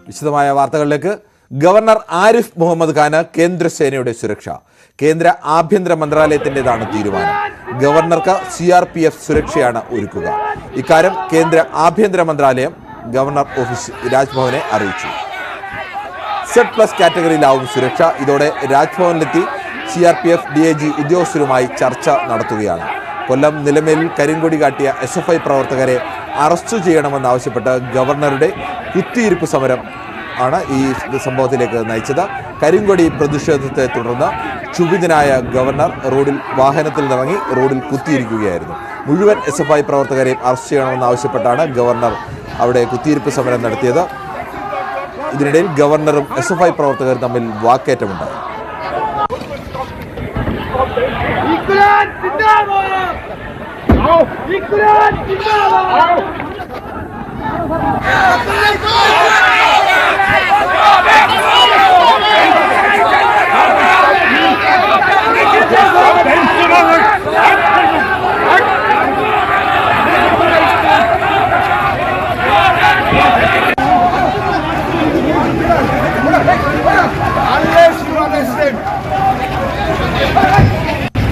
വിശദമായ വാർത്തകളിലേക്ക്. ഗവർണർ ആരിഫ് മുഹമ്മദ് ഖാന് കേന്ദ്രസേനയുടെ സുരക്ഷ. കേന്ദ്ര ആഭ്യന്തര മന്ത്രാലയത്തിൻ്റെതാണ് തീരുമാനം. ഗവർണർക്ക് CRPF സുരക്ഷയാണ് ഒരുക്കുക. ഇക്കാര്യം കേന്ദ്ര ആഭ്യന്തര മന്ത്രാലയം ഗവർണർ ഓഫീസ് രാജ്ഭവനെ അറിയിച്ചു. Z+ കാറ്റഗറിയിലാവും സുരക്ഷ. ഇതോടെ രാജ്ഭവനിലെത്തി CRPF DIG ഉദ്യോഗസ്ഥരുമായി ചർച്ച നടത്തുകയാണ്. കൊല്ലം നിലമേലിൽ കരിങ്കൊടി കാട്ടിയ SFI പ്രവർത്തകരെ അറസ്റ്റ് ചെയ്യണമെന്നാവശ്യപ്പെട്ട് ഗവർണറുടെ കുത്തിയിരിപ്പ് സമരം ആണ് ഈ സംഭവത്തിലേക്ക് നയിച്ചത്. കരിങ്കൊടി പ്രതിഷേധത്തെ തുടർന്ന് ക്ഷുഭിതനായ ഗവർണർ വാഹനത്തിൽ നിറങ്ങി റോഡിൽ കുത്തിയിരിക്കുകയായിരുന്നു. മുഴുവൻ SFI പ്രവർത്തകരെയും അറസ്റ്റ് ചെയ്യണമെന്നാവശ്യപ്പെട്ടാണ് ഗവർണർ അവിടെ കുത്തിയിരിപ്പ് സമരം നടത്തിയത്. ഇതിനിടയിൽ ഗവർണറും SFI പ്രവർത്തകരും തമ്മിൽ വാക്കേറ്റമുണ്ടായി.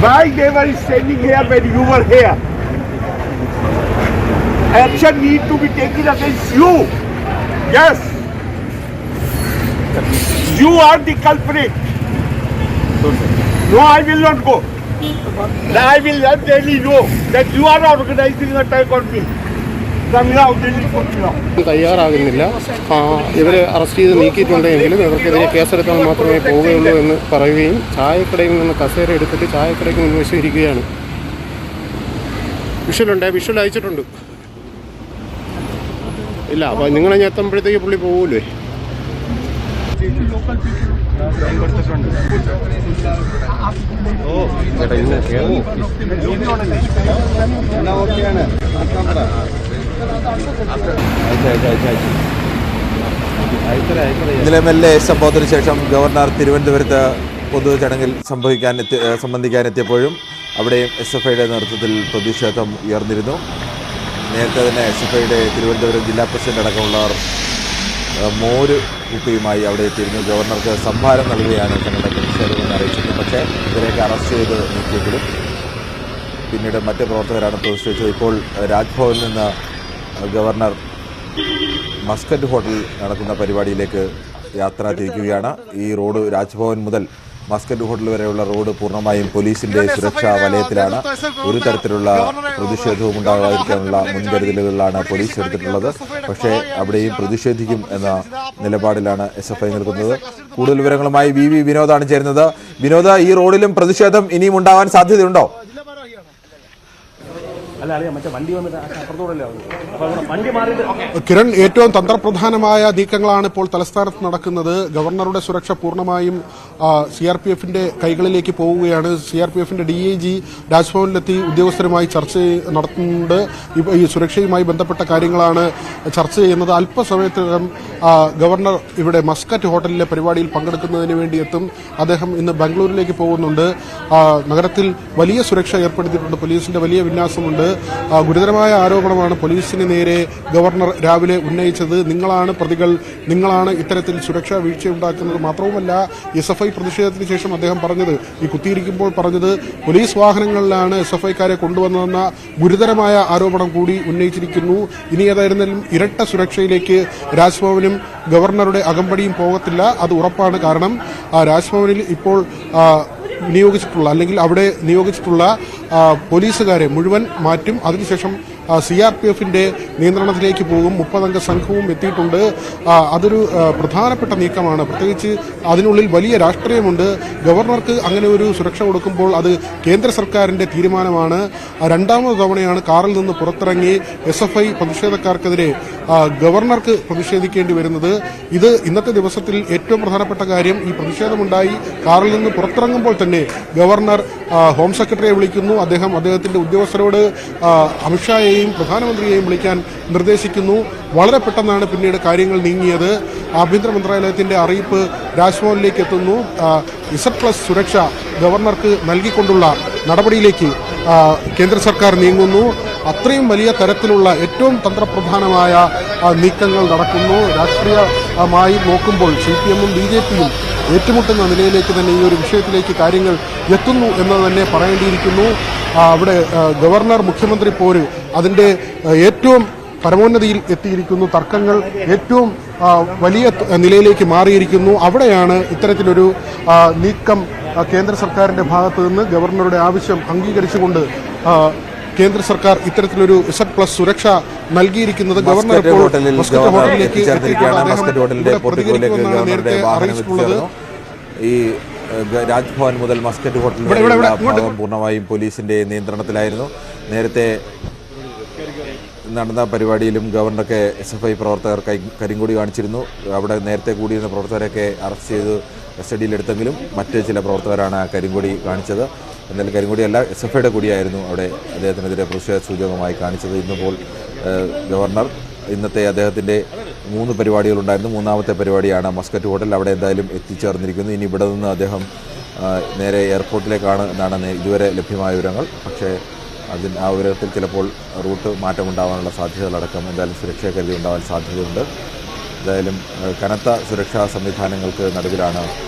Why they were standing here when you were here? Action need to be taken against you. Yes. You are the culprit. No, I will not go. I will really know that you are organizing an attack on me. തയ്യാറാകുന്നില്ല. ഇവരെ arrest ചെയ്ത് നീക്കിയിട്ടുണ്ടെങ്കിലും ഇവർക്കെതിരെ കേസെടുക്കാൻ മാത്രമേ പോവുകയുള്ളൂ എന്ന് പറയുകയും ചായക്കടയിൽ നിന്ന് കസേര എടുത്തിട്ട് ചായക്കടയ്ക്ക് മുൻവശം ഇരിക്കുകയാണ്. വിഷ്വൽ അയച്ചിട്ടുണ്ട്. ഇല്ല, അപ്പോൾ നിങ്ങളെ എത്തുമ്പോഴത്തേക്ക് പുള്ളി പോകൂലേ? നിലമേലിലെ സംഭവത്തിന് ശേഷം ഗവർണർ തിരുവനന്തപുരത്ത് പൊതുചടങ്ങിൽ സംബന്ധിക്കാനെത്തിയപ്പോഴും അവിടെയും SFIയുടെ നേതൃത്വത്തിൽ പ്രതിഷേധം ഉയർന്നിരുന്നു. നേരത്തെ തന്നെ SFIയുടെ തിരുവനന്തപുരം ജില്ലാ പ്രസിഡന്റ് അടക്കമുള്ളവർ മോര് കുപ്പിയുമായി അവിടെ എത്തിയിരുന്നു. ഗവർണർക്ക് സംഭാരം നൽകുകയാണ് തങ്ങളുടെ പ്രതിഷേധമെന്ന് അറിയിച്ചത്. പക്ഷേ ഇവരെയൊക്കെ അറസ്റ്റ് ചെയ്ത് നീക്കിയെങ്കിലും പിന്നീട് മറ്റ് പ്രവർത്തകരാണ് പ്രതിഷേധിച്ചത്. ഇപ്പോൾ രാജ്ഭവനിൽ നിന്ന് ഗവർണർ മസ്കറ്റ് ഹോട്ടലിൽ നടക്കുന്ന പരിപാടിയിലേക്ക് യാത്ര തിരിക്കുകയാണ്. ഈ റോഡ് രാജ്ഭവൻ മുതൽ മസ്കറ്റ് ഹോട്ടൽ വരെയുള്ള റോഡ് പൂർണ്ണമായും പോലീസിന്റെ സുരക്ഷാ വലയത്തിലാണ്. ഒരു തരത്തിലുള്ള പ്രതിഷേധവും ഉണ്ടാകാതിരിക്കാനുള്ള മുൻകരുതലുകളിലാണ് പോലീസ് എടുത്തിട്ടുള്ളത്. പക്ഷേ അവിടെയും പ്രതിഷേധിക്കും എന്ന നിലപാടിലാണ് SFI നിൽക്കുന്നത്. കൂടുതൽ വിവരങ്ങളുമായി VV വിനോദാണ് ചേരുന്നത്. വിനോദ, ഈ റോഡിലും പ്രതിഷേധം ഇനിയും ഉണ്ടാകാൻ സാധ്യതയുണ്ടോ? കിരൺ, ഏറ്റവും തന്ത്രപ്രധാനമായ നീക്കങ്ങളാണ് ഇപ്പോൾ തലസ്ഥാനത്ത് നടക്കുന്നത്. ഗവർണറുടെ സുരക്ഷ പൂർണ്ണമായും CRPFന്റെ കൈകളിലേക്ക് പോവുകയാണ്. CRPFന്റെ DIG രാജ്ഭവനിലെത്തി ഉദ്യോഗസ്ഥരുമായി ചർച്ച നടത്തുന്നുണ്ട്. ഈ സുരക്ഷയുമായി ബന്ധപ്പെട്ട കാര്യങ്ങളാണ് ചർച്ച ചെയ്യുന്നത്. അല്പസമയത്തിനകം ഗവർണർ ഇവിടെ മസ്കറ്റ് ഹോട്ടലിലെ പരിപാടിയിൽ പങ്കെടുക്കുന്നതിന് വേണ്ടി എത്തും. അദ്ദേഹം ഇന്ന് ബാംഗ്ലൂരിലേക്ക് പോകുന്നുണ്ട്. നഗരത്തിൽ വലിയ സുരക്ഷ ഏർപ്പെടുത്തിയിട്ടുണ്ട്. പോലീസിന്റെ വലിയ വിന്യാസമുണ്ട്. ഗുരുതരമായ ആരോപണമാണ് പോലീസിന് നേരെ ഗവർണർ രാവിലെ ഉന്നയിച്ചത്. നിങ്ങളാണ് പ്രതികൾ, നിങ്ങളാണ് ഇത്തരത്തിൽ സുരക്ഷാ വീഴ്ചയുണ്ടാക്കുന്നത്. മാത്രവുമല്ല, SFI പ്രതിഷേധത്തിന് ശേഷം അദ്ദേഹം പറഞ്ഞത്, ഈ കുത്തിയിരിക്കുമ്പോൾ പറഞ്ഞത്, പോലീസ് വാഹനങ്ങളിലാണ് SFIക്കാരെ കൊണ്ടുവന്നതെന്ന ഗുരുതരമായ ആരോപണം കൂടി ഉന്നയിച്ചിരിക്കുന്നു. ഇനി ഏതായിരുന്നാലും ഇരട്ട സുരക്ഷയിലേക്ക് രാജ്ഭവനും ഗവർണറുടെ അകമ്പടിയും പോകത്തില്ല, അത് ഉറപ്പാണ്. കാരണം രാജ്ഭവനിൽ ഇപ്പോൾ നിയോഗിച്ചിട്ടുള്ള അല്ലെങ്കിൽ അവിടെ നിയോഗിച്ചിട്ടുള്ള പോലീസുകാരെ മുഴുവൻ മാറ്റും. അതിനുശേഷം CRPFന്റെ നിയന്ത്രണത്തിലേക്ക് പോകും. 30 അംഗ സംഘവും എത്തിയിട്ടുണ്ട്. അതൊരു പ്രധാനപ്പെട്ട നീക്കമാണ്. പ്രത്യേകിച്ച് അതിനുള്ളിൽ വലിയ രാഷ്ട്രീയമുണ്ട്. ഗവർണർക്ക് അങ്ങനെ ഒരു സുരക്ഷ കൊടുക്കുമ്പോൾ അത് കേന്ദ്ര സർക്കാരിന്റെ തീരുമാനമാണ്. രണ്ടാമത് തവണയാണ് കാറിൽ നിന്ന് പുറത്തിറങ്ങി SFI പ്രതിഷേധക്കാർക്കെതിരെ ഗവർണർക്ക് പ്രതിഷേധിക്കേണ്ടി വരുന്നത്. ഇത് ഇന്നത്തെ ദിവസത്തിൽ ഏറ്റവും പ്രധാനപ്പെട്ട കാര്യം. ഈ പ്രതിഷേധമുണ്ടായി കാറിൽ നിന്ന് പുറത്തിറങ്ങുമ്പോൾ തന്നെ ഗവർണർ ഹോം സെക്രട്ടറിയെ വിളിക്കുന്നു. അദ്ദേഹത്തിന്റെ ഉദ്യോഗസ്ഥരോട് അമിത്ഷായെയും പ്രധാനമന്ത്രിയെയും വിളിക്കാൻ നിർദ്ദേശിക്കുന്നു. വളരെ പെട്ടെന്നാണ് പിന്നീട് കാര്യങ്ങൾ നീങ്ങിയത്. ആഭ്യന്തര മന്ത്രാലയത്തിന്റെ അറിയിപ്പ് രാജ്ഭവനിലേക്ക് എത്തുന്നു. Z+ സുരക്ഷ ഗവർണർക്ക് നൽകിക്കൊണ്ടുള്ള നടപടിയിലേക്ക് കേന്ദ്ര സർക്കാർ നീങ്ങുന്നു. അത്രയും വലിയ തരത്തിലുള്ള ഏറ്റവും തന്ത്രപ്രധാനമായ നീക്കങ്ങൾ നടക്കുന്നു. രാഷ്ട്രീയ മായി നോക്കുമ്പോൾ CPM-ഉം BJP-യും ഏറ്റുമുട്ടുന്ന നിലയിലേക്ക് തന്നെ ഈ ഒരു വിഷയത്തിലേക്ക് കാര്യങ്ങൾ എത്തുന്നു എന്ന് തന്നെ പറയേണ്ടിയിരിക്കുന്നു. അവിടെ ഗവർണർ മുഖ്യമന്ത്രി പോര് അതിൻ്റെ ഏറ്റവും പരമോന്നതിയിൽ എത്തിയിരിക്കുന്നു. തർക്കങ്ങൾ ഏറ്റവും വലിയ നിലയിലേക്ക് മാറിയിരിക്കുന്നു. അവിടെയാണ് ഇത്തരത്തിലൊരു നീക്കം കേന്ദ്ര സർക്കാരിൻ്റെ ഭാഗത്തു നിന്ന് ഗവർണറുടെ ആവശ്യം അംഗീകരിച്ചുകൊണ്ട് കേന്ദ്ര സർക്കാർ ഇത്തരത്തിലൊരു Z+ സുരക്ഷ നൽകിയിരിക്കുന്നത്. ഗവർണർ ഇപ്പോൾ മസ്കറ്റ് ഹോട്ടലിലേക്ക് നേരത്തെ അറിയിച്ചിട്ടുള്ളത് ഈ രാജ്ഭവൻ മുതൽ മസ്കറ്റ് ഹോട്ടൽ വരെയുള്ള ഭാഗം പൂർണ്ണമായും പോലീസിന്റെ നിയന്ത്രണത്തിലായിരുന്നു. നേരത്തെ നടന്ന പരിപാടിയിലും ഗവർണർക്ക് SFI പ്രവർത്തകർ കരിങ്കൊടി കാണിച്ചിരുന്നു. അവിടെ നേരത്തെ കൂടിയിരുന്ന പ്രവർത്തകരൊക്കെ അറസ്റ്റ് ചെയ്ത് കസ്റ്റഡിയിലെടുത്തെങ്കിലും മറ്റ് ചില പ്രവർത്തകരാണ് കരിങ്കൊടി കാണിച്ചത്. എന്നാൽ കരിങ്കൊടിയല്ല, SFIയുടെ കൊടിയായിരുന്നു അവിടെ അദ്ദേഹത്തിനെതിരെ പ്രതിഷേധ സൂചകമായി കാണിച്ചത്. ഇന്നിപ്പോൾ ഗവർണർ ഇന്നത്തെ അദ്ദേഹത്തിൻ്റെ 3 പരിപാടികളുണ്ടായിരുന്നു. 3ാമത്തെ പരിപാടിയാണ് മസ്കറ്റ് ഹോട്ടൽ. അവിടെ എന്തായാലും എത്തിച്ചേർന്നിരിക്കുന്നു. ഇനി ഇവിടെ നിന്ന് അദ്ദേഹം നേരെ എയർപോർട്ടിലേക്കാണ് എന്നാണ് ഇതുവരെ ലഭ്യമായ വിവരങ്ങൾ. പക്ഷേ ആ വിവരത്തിൽ ചിലപ്പോൾ റൂട്ട് മാറ്റമുണ്ടാകാനുള്ള സാധ്യതകളടക്കം എന്തായാലും സുരക്ഷയെ കരുതി ഉണ്ടാകാൻ സാധ്യതയുണ്ട്. എന്തായാലും കനത്ത സുരക്ഷാ സംവിധാനങ്ങൾക്ക് നടുവിലാണ്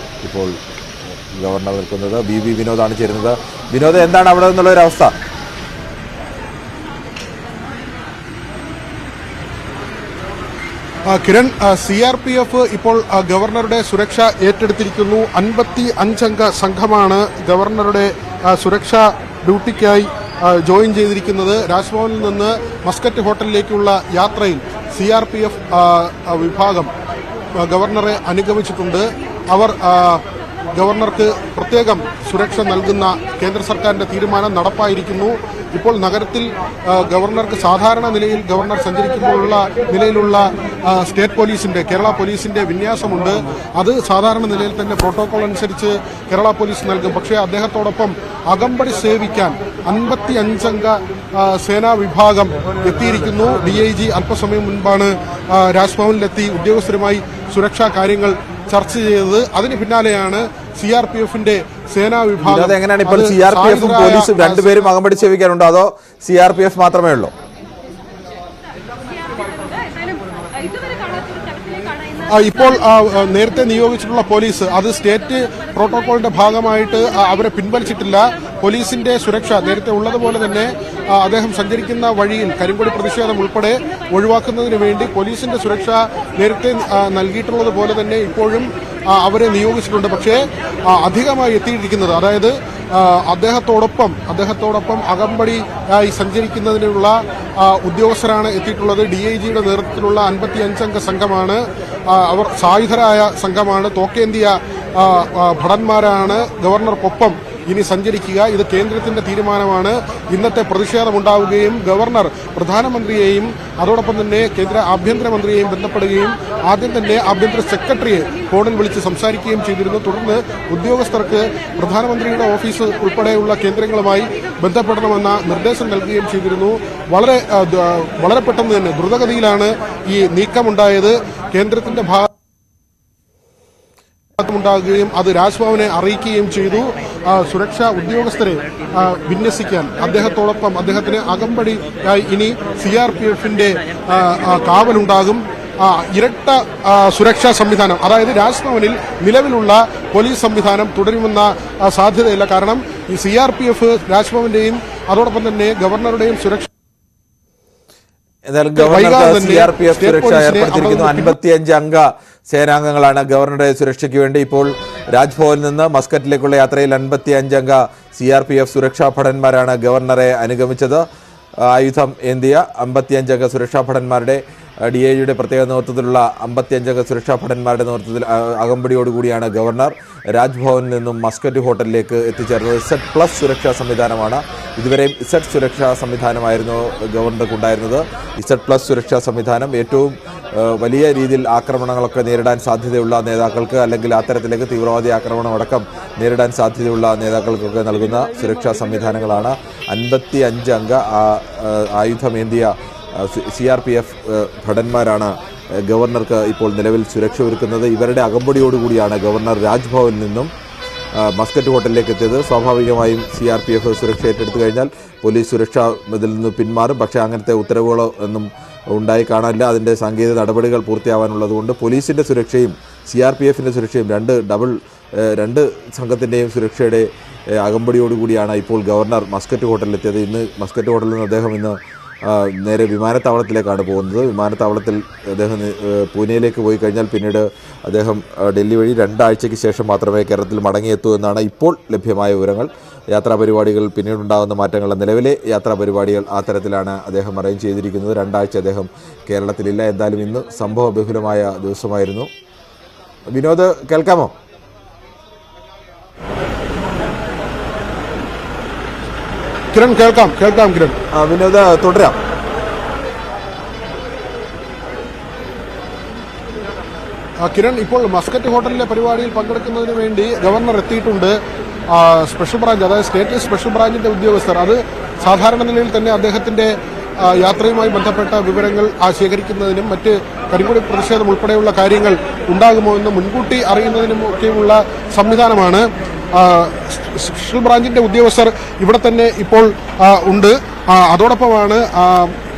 ഇപ്പോൾ ഗവർണർ നിൽക്കുന്നത്. BB വിനോദാണ് ചേരുന്നത്. വിനോദ്, എന്താണ് അവിടെ നിന്നുള്ള ഒരു അവസ്ഥ? കിരൺ, CRPF ഇപ്പോൾ ഗവർണറുടെ സുരക്ഷ ഏറ്റെടുത്തിരിക്കുന്നു. 55 അംഗ സംഘമാണ് ഗവർണറുടെ സുരക്ഷാ ഡ്യൂട്ടിക്കായി ജോയിൻ ചെയ്തിരിക്കുന്നത്. രാജ്ഭവനിൽ നിന്ന് മസ്കറ്റ് ഹോട്ടലിലേക്കുള്ള യാത്രയിൽ CRPF വിഭാഗം ഗവർണറെ അനുഗമിച്ചിട്ടുണ്ട്. അവർ ഗവർണർക്ക് പ്രത്യേകം സുരക്ഷ നൽകുന്ന കേന്ദ്ര സർക്കാരിൻ്റെ തീരുമാനം നടപ്പായിരിക്കുന്നു. ഇപ്പോൾ നഗരത്തിൽ ഗവർണർക്ക് സാധാരണ നിലയിൽ ഗവർണർ സഞ്ചരിക്കുമ്പോഴുള്ള നിലയിലുള്ള സ്റ്റേറ്റ് പോലീസിൻ്റെ, കേരള പോലീസിൻ്റെ വിന്യാസമുണ്ട്. അത് സാധാരണ നിലയിൽ തന്നെ പ്രോട്ടോകോൾ അനുസരിച്ച് കേരള പോലീസ് നൽകും. പക്ഷേ അദ്ദേഹത്തോടൊപ്പം അകമ്പടി സേവിക്കാൻ 55 അംഗ സേനാ വിഭാഗം എത്തിയിരിക്കുന്നു. DIG അല്പസമയം മുൻപാണ് രാജ്ഭവനിലെത്തി ഉദ്യോഗസ്ഥരുമായി സുരക്ഷാ കാര്യങ്ങൾ ചർച്ച ചെയ്തത്. അതിന് പിന്നാലെയാണ് CRPF-ന്റെ സേനാ വിഭാഗം. എങ്ങനെയാണ് ഇപ്പോൾ CRPF-ഉം പോലീസും രണ്ടുപേരും അകമ്പടി സേവിക്കാനുണ്ടോ, അതോ CRPF മാത്രമേ ഉള്ളൂ? ഇപ്പോൾ നേരത്തെ നിയോഗിച്ചിട്ടുള്ള പോലീസ് അത് സ്റ്റേറ്റ് പ്രോട്ടോകോളിന്റെ ഭാഗമായിട്ട് അവരെ പിൻവലിച്ചിട്ടില്ല. പോലീസിന്റെ സുരക്ഷ നേരത്തെ ഉള്ളതുപോലെ തന്നെ അദ്ദേഹം സഞ്ചരിക്കുന്ന വഴിയിൽ കരിങ്കൊടി പ്രതിഷേധം ഉൾപ്പെടെ ഒഴിവാക്കുന്നതിന് വേണ്ടി പോലീസിന്റെ സുരക്ഷ നേരത്തെ നൽകിയിട്ടുള്ളതുപോലെ തന്നെ ഇപ്പോഴും അവരെ നിയോഗിച്ചിട്ടുണ്ട്. പക്ഷേ അധികമായി എത്തിയിരിക്കുന്നത്, അതായത് അദ്ദേഹത്തോടൊപ്പം അകമ്പടിയായി സഞ്ചരിക്കുന്നതിനുള്ള ഉദ്യോഗസ്ഥരാണ് എത്തിയിട്ടുള്ളത്. DIG-യുടെ നേതൃത്വത്തിലുള്ള 55 അംഗ സംഘമാണ്. അവർ സായുധരായ സംഘമാണ്. തോക്കേന്തിയ ഭടന്മാരാണ് ഗവർണർക്കൊപ്പം ഇനി സഞ്ചരിക്കുക. ഇത് കേന്ദ്രത്തിന്റെ തീരുമാനമാണ്. ഇന്നത്തെ പ്രതിഷേധമുണ്ടാവുകയും ഗവർണർ പ്രധാനമന്ത്രിയെയും അതോടൊപ്പം തന്നെ കേന്ദ്ര ആഭ്യന്തരമന്ത്രിയെയും ബന്ധപ്പെടുകയും ആദ്യം തന്നെ ആഭ്യന്തര സെക്രട്ടറിയെ ഫോണിൽ വിളിച്ച് സംസാരിക്കുകയും ചെയ്തിരുന്നു. തുടർന്ന് ഉദ്യോഗസ്ഥർക്ക് പ്രധാനമന്ത്രിയുടെ ഓഫീസ് ഉൾപ്പെടെയുള്ള കേന്ദ്രങ്ങളുമായി ബന്ധപ്പെടണമെന്ന നിർദ്ദേശം നൽകുകയും ചെയ്തിരുന്നു. വളരെ പെട്ടെന്ന് തന്നെ ദ്രുതഗതിയിലാണ് ഈ നീക്കമുണ്ടായത്. കേന്ദ്രത്തിന്റെ ഉണ്ടാകുകയും അത് രാജ്ഭവനെ അറിയിക്കുകയും ചെയ്തു. സുരക്ഷാ ഉദ്യോഗസ്ഥരെ വിന്യസിക്കാൻ അദ്ദേഹത്തോടൊപ്പം അദ്ദേഹത്തിന് അകമ്പടിയായി ഇനി CRPF-ന്റെ കാവലുണ്ടാകും. ഇരട്ട സുരക്ഷാ സംവിധാനം, അതായത് രാജ്ഭവനിൽ നിലവിലുള്ള പോലീസ് സംവിധാനം തുടരുമെന്ന സാധ്യതയില്ല. കാരണം ഈ CRPF രാജ്ഭവന്റെയും അതോടൊപ്പം തന്നെ ഗവർണറുടെയും സുരക്ഷ എന്തായാലും ഗവർണർക്ക് CRPF സുരക്ഷ ഏർപ്പെടുത്തിയിരിക്കുന്നു. 55 അംഗ സേനാംഗങ്ങളാണ് ഗവർണറുടെ സുരക്ഷയ്ക്ക് വേണ്ടി ഇപ്പോൾ രാജ്ഭവനിൽ നിന്ന് മസ്കറ്റിലേക്കുള്ള യാത്രയിൽ 55 അംഗ CRPF സുരക്ഷാ ഭടന്മാരാണ് ഗവർണറെ അനുഗമിച്ചത്. ആയുധം ഏന്തിയ 55 അംഗ സുരക്ഷാ ഭടന്മാരുടെ DIG-യുടെ പ്രത്യേക നേതൃത്വത്തിലുള്ള 55 അംഗ സുരക്ഷാ ഭടന്മാരുടെ നേതൃത്വത്തിൽ അകമ്പടിയോടുകൂടിയാണ് ഗവർണർ രാജ്ഭവനിൽ നിന്നും മസ്കറ്റ് ഹോട്ടലിലേക്ക് എത്തിച്ചേർന്നത്. Z+ സുരക്ഷാ സംവിധാനമാണ്. ഇതുവരെയും Z സുരക്ഷാ സംവിധാനമായിരുന്നു ഗവർണർക്കുണ്ടായിരുന്നത്. Z+ സുരക്ഷാ സംവിധാനം ഏറ്റവും വലിയ രീതിയിൽ ആക്രമണങ്ങളൊക്കെ നേരിടാൻ സാധ്യതയുള്ള നേതാക്കൾക്ക്, അല്ലെങ്കിൽ അത്തരത്തിലേക്ക് തീവ്രവാദി ആക്രമണം അടക്കം നേരിടാൻ സാധ്യതയുള്ള നേതാക്കൾക്കൊക്കെ നൽകുന്ന സുരക്ഷാ സംവിധാനങ്ങളാണ്. 55 അംഗ ആയുധമേന്തിയ CRPF ഭടന്മാരാണ് ഗവർണർക്ക് ഇപ്പോൾ നിലവിൽ സുരക്ഷ ഒരുക്കുന്നത്. ഇവരുടെ അകമ്പടിയോടുകൂടിയാണ് ഗവർണർ രാജ്ഭവനിൽ നിന്നും മസ്കറ്റ് ഹോട്ടലിലേക്ക് എത്തിയത്. സ്വാഭാവികമായും CRPF സുരക്ഷ ഏറ്റെടുത്തു കഴിഞ്ഞാൽ പോലീസ് സുരക്ഷ ഇതിൽ നിന്ന് പിന്മാറും. പക്ഷേ അങ്ങനത്തെ ഉത്തരവുകളോ ഒന്നും ഉണ്ടായി കാണാനില്ല. അതിൻ്റെ സാങ്കേതിക നടപടികൾ പൂർത്തിയാവാനുള്ളതുകൊണ്ട് പോലീസിൻ്റെ സുരക്ഷയും CRPFിൻ്റെ സുരക്ഷയും രണ്ട് സംഘത്തിൻ്റെയും സുരക്ഷയുടെ അകമ്പടിയോടുകൂടിയാണ് ഇപ്പോൾ ഗവർണർ മസ്കറ്റ് ഹോട്ടലിലെത്തിയത്. ഇന്ന് മസ്കറ്റ് ഹോട്ടലിൽ നിന്ന് അദ്ദേഹം നേരെ വിമാനത്താവളത്തിലേക്കാണ് പോകുന്നത്. വിമാനത്താവളത്തിൽ അദ്ദേഹം പൂനെയിലേക്ക് പോയി കഴിഞ്ഞാൽ പിന്നീട് അദ്ദേഹം ഡൽഹി വഴി 2 ആഴ്ചയ്ക്ക് ശേഷം മാത്രമേ കേരളത്തിൽ മടങ്ങിയെത്തൂ എന്നാണ് ഇപ്പോൾ ലഭ്യമായ വിവരങ്ങൾ. യാത്രാ പരിപാടികൾ പിന്നീടുണ്ടാകുന്ന മാറ്റങ്ങൾ, നിലവിലെ യാത്രാ പരിപാടികൾ ആ തരത്തിലാണ് അദ്ദേഹം അറേഞ്ച് ചെയ്തിരിക്കുന്നത്. 2 ആഴ്ച അദ്ദേഹം കേരളത്തിലില്ല. എന്തായാലും ഇന്ന് സംഭവ ബഹുലമായ ദിവസമായിരുന്നു. വിനോദ്, കേൾക്കാമോ? കിരൺ, കേൾക്കാം കിരൺ. വിനോദ്, തുടരാം. കിരൺ, ഇപ്പോൾ മസ്കറ്റ് ഹോട്ടലിലെ പരിപാടിയിൽ പങ്കെടുക്കുന്നതിന് വേണ്ടി ഗവർണർ എത്തിയിട്ടുണ്ട്. സ്പെഷ്യൽ ബ്രാഞ്ച്, അതായത് സ്റ്റേറ്റ് സ്പെഷ്യൽ ബ്രാഞ്ചിന്റെ ഉദ്യോഗസ്ഥർ, അത് സാധാരണ നിലയിൽ തന്നെ അദ്ദേഹത്തിന്റെ യാത്രയുമായി ബന്ധപ്പെട്ട വിവരങ്ങൾ ശേഖരിക്കുന്നതിനും മറ്റ് കരിങ്കൊടി പ്രതിഷേധം ഉൾപ്പെടെയുള്ള കാര്യങ്ങൾ ഉണ്ടാകുമോ എന്ന് മുൻകൂട്ടി അറിയുന്നതിനും ഒക്കെയുള്ള സംവിധാനമാണ്. സ്പെഷ്യൽ ബ്രാഞ്ചിന്റെ ഉദ്യോഗസ്ഥർ ഇവിടെ തന്നെ ഇപ്പോൾ ഉണ്ട്. അതോടൊപ്പമാണ്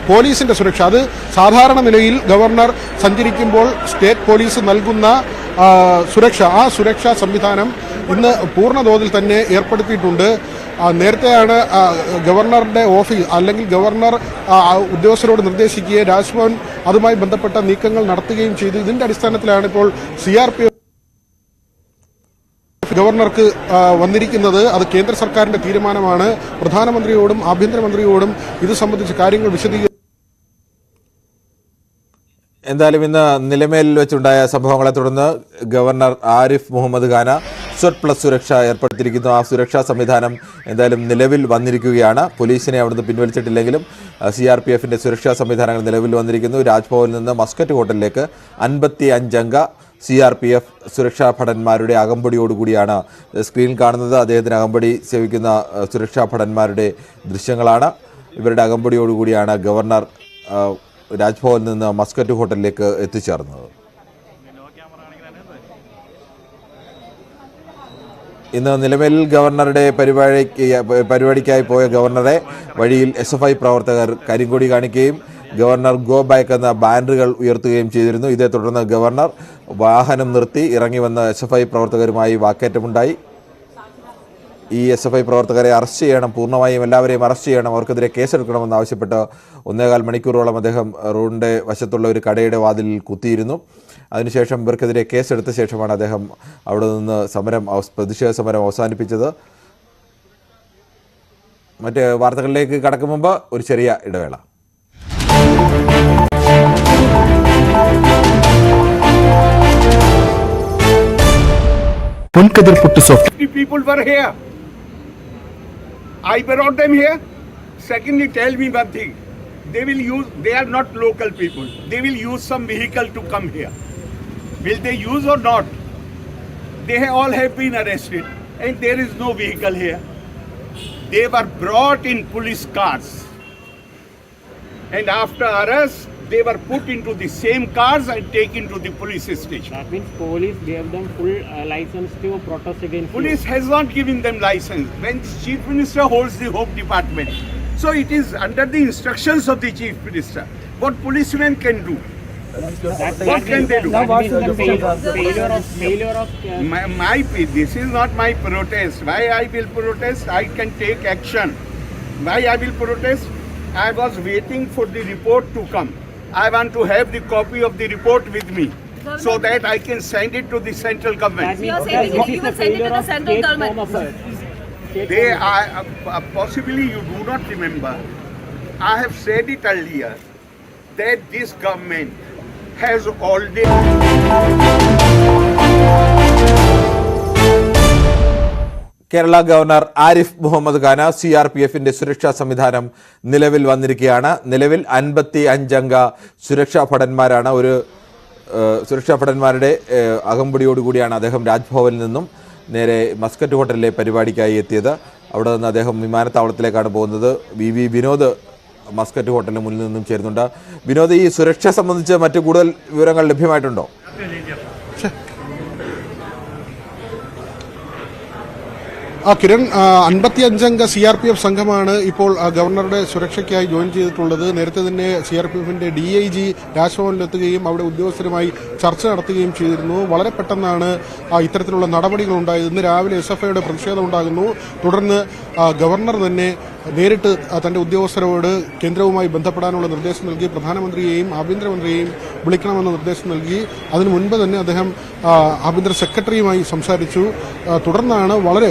പോലീസിന്റെ സുരക്ഷ. അത് സാധാരണ നിലയിൽ ഗവർണർ സഞ്ചരിക്കുമ്പോൾ സ്റ്റേറ്റ് പോലീസ് നൽകുന്ന സുരക്ഷ, ആ സുരക്ഷാ സംവിധാനം ഇന്ന് പൂർണ്ണതോതിൽ തന്നെ ഏർപ്പെടുത്തിയിട്ടുണ്ട്. നേരത്തെയാണ് ഗവർണറുടെ ഓഫീസ് അല്ലെങ്കിൽ ഗവർണർ ഉദ്യോഗസ്ഥരോട് നിർദ്ദേശിക്കുകയും രാജ്ഭവൻ അതുമായി ബന്ധപ്പെട്ട നീക്കങ്ങൾ നടത്തുകയും ചെയ്തു. ഇതിന്റെ അടിസ്ഥാനത്തിലാണ് ഇപ്പോൾ CRPF ഗവർണർക്ക് വന്നിരിക്കുന്നത്. അത് കേന്ദ്ര സർക്കാരിന്റെ തീരുമാനമാണ്. പ്രധാനമന്ത്രിയോടും ആഭ്യന്തരമന്ത്രിയോടും ഇത് സംബന്ധിച്ച് കാര്യങ്ങൾ വിശദീകരിച്ചു. എന്തായാലും ഇന്ന് നിലമേലിൽ വെച്ചുണ്ടായ സംഭവങ്ങളെ തുടർന്ന് ഗവർണർ ആരിഫ് മുഹമ്മദ് ഖാന ++ സുരക്ഷ ഏർപ്പെടുത്തിയിരിക്കുന്നു. ആ സുരക്ഷാ സംവിധാനം എന്തായാലും നിലവിൽ വന്നിരിക്കുകയാണ്. പോലീസിനെ അവിടുന്ന് പിൻവലിച്ചിട്ടില്ലെങ്കിലും CRPFിൻ്റെ സുരക്ഷാ സംവിധാനങ്ങൾ നിലവിൽ വന്നിരിക്കുന്നു. രാജ്ഭവനിൽ നിന്ന് മസ്കറ്റ് ഹോട്ടലിലേക്ക് 55 അംഗ CRPF സുരക്ഷാ ഭടന്മാരുടെ അകമ്പടിയോടുകൂടിയാണ് സ്ക്രീൻ കാണുന്നത്. അദ്ദേഹത്തിന് അകമ്പടി സേവിക്കുന്ന സുരക്ഷാ ഭടന്മാരുടെ ദൃശ്യങ്ങളാണ്. ഇവരുടെ അകമ്പടിയോടുകൂടിയാണ് ഗവർണർ രാജ്ഭവനിൽ നിന്ന് മസ്കറ്റ് ഹോട്ടലിലേക്ക് എത്തിച്ചേർന്നത്. ഇന്ന് നിലമേലിൽ ഗവർണറുടെ പരിപാടിക്കായി പോയ ഗവർണറെ വഴിയിൽ SFI പ്രവർത്തകർ കരിങ്കൊടി കാണിക്കുകയും ഗവർണർ ഗോ ബാക്ക് എന്ന ബാനറുകൾ ഉയർത്തുകയും ചെയ്തിരുന്നു. ഇതേ തുടർന്ന് ഗവർണർ വാഹനം നിർത്തി ഇറങ്ങി വന്ന SFI പ്രവർത്തകരുമായി വാക്കേറ്റമുണ്ടായി. ഈ SFI പ്രവർത്തകരെ അറസ്റ്റ് ചെയ്യണം, പൂർണ്ണമായും എല്ലാവരെയും അറസ്റ്റ് ചെയ്യണം, അവർക്കെതിരെ കേസെടുക്കണമെന്ന് ആവശ്യപ്പെട്ട് 1.25 മണിക്കൂറോളം അദ്ദേഹം റോഡിൻ്റെ വശത്തുള്ള ഒരു കടയുടെ വാതിലിൽ കുത്തിയിരുന്നു. അതിനുശേഷം ഇവർക്കെതിരെ കേസെടുത്ത ശേഷമാണ് അദ്ദേഹം അവിടെ നിന്ന് പ്രതിഷേധ സമരം അവസാനിപ്പിച്ചത്. മറ്റ് വാർത്തകളിലേക്ക് കടക്കും മുമ്പ് ഒരു ചെറിയ ഇടവേള. People were here. I brought them here. Secondly, tell me one thing. They are not local people. They will use some vehicle to come here. Will they use or not? They all have been arrested and there is no vehicle here. They were brought in police cars. And after arrest, they were put into the same cars and taken to the police station. That means police gave them full license to protest against Police has not given them license. When the Chief Minister holds the Home Department, so it is under the instructions of the Chief Minister. What policemen can do? What can they do? This is not my protest. Why I will protest? I can take action. Why I will protest? I was waiting for the report to come. I want to have the copy of the report with me so that I can send it to the central government. You are saying you will send it to the central government. They are, possibly you do not remember. I have said it earlier that this government has already. Kerala governor Arif Muhammad ഖാന CRPFിൻ്റെ സുരക്ഷാ സംവിധാനം നിലവിൽ വന്നിരിക്കുകയാണ്. നിലവിൽ 55 അംഗ സുരക്ഷാ ഭടന്മാരാണ്. ഒരു സുരക്ഷാ ഭടന്മാരുടെ അകമ്പടിയോടുകൂടിയാണ് അദ്ദേഹം രാജ്ഭവനിൽ നിന്നും നേരെ മസ്കറ്റ് ഹോട്ടലിലെ പരിപാടിക്കായി എത്തിയത്. അവിടെ നിന്ന് അദ്ദേഹം വിമാനത്താവളത്തിലേക്കാണ് പോകുന്നത്. VV വിനോദ് മസ്കറ്റ് ഹോട്ടലിന് മുന്നിൽ നിന്നും ചേരുന്നുണ്ട്. വിനോദ്, ഈ സുരക്ഷ സംബന്ധിച്ച് മറ്റു കൂടുതൽ വിവരങ്ങൾ ലഭ്യമായിട്ടുണ്ടോ? കിരൺ, 55-അംഗ CRPF സംഘമാണ് ഇപ്പോൾ ഗവർണറുടെ സുരക്ഷയ്ക്കായി ജോയിൻ ചെയ്തിട്ടുള്ളത്. നേരത്തെ തന്നെ CRPFന്റെ DIG രാജ്ഭവനിലെത്തുകയും അവിടെ ഉദ്യോഗസ്ഥരുമായി ചർച്ച നടത്തുകയും ചെയ്തിരുന്നു. വളരെ പെട്ടെന്നാണ് ഇത്തരത്തിലുള്ള നടപടികൾ ഉണ്ടായത്. ഇന്ന് രാവിലെ SFIയുടെ പ്രതിഷേധം ഉണ്ടാകുന്നു. തുടർന്ന് ഗവർണർ തന്നെ നേരിട്ട് തന്റെ ഉദ്യോഗസ്ഥരോട് കേന്ദ്രവുമായി ബന്ധപ്പെടാനുള്ള നിർദ്ദേശം നൽകി. പ്രധാനമന്ത്രിയെയും ആഭ്യന്തരമന്ത്രിയെയും വിളിക്കണമെന്ന നിർദ്ദേശം നൽകി. അതിനു മുൻപ് തന്നെ അദ്ദേഹം ആഭ്യന്തര സെക്രട്ടറിയുമായി സംസാരിച്ചു. തുടർന്നാണ് വളരെ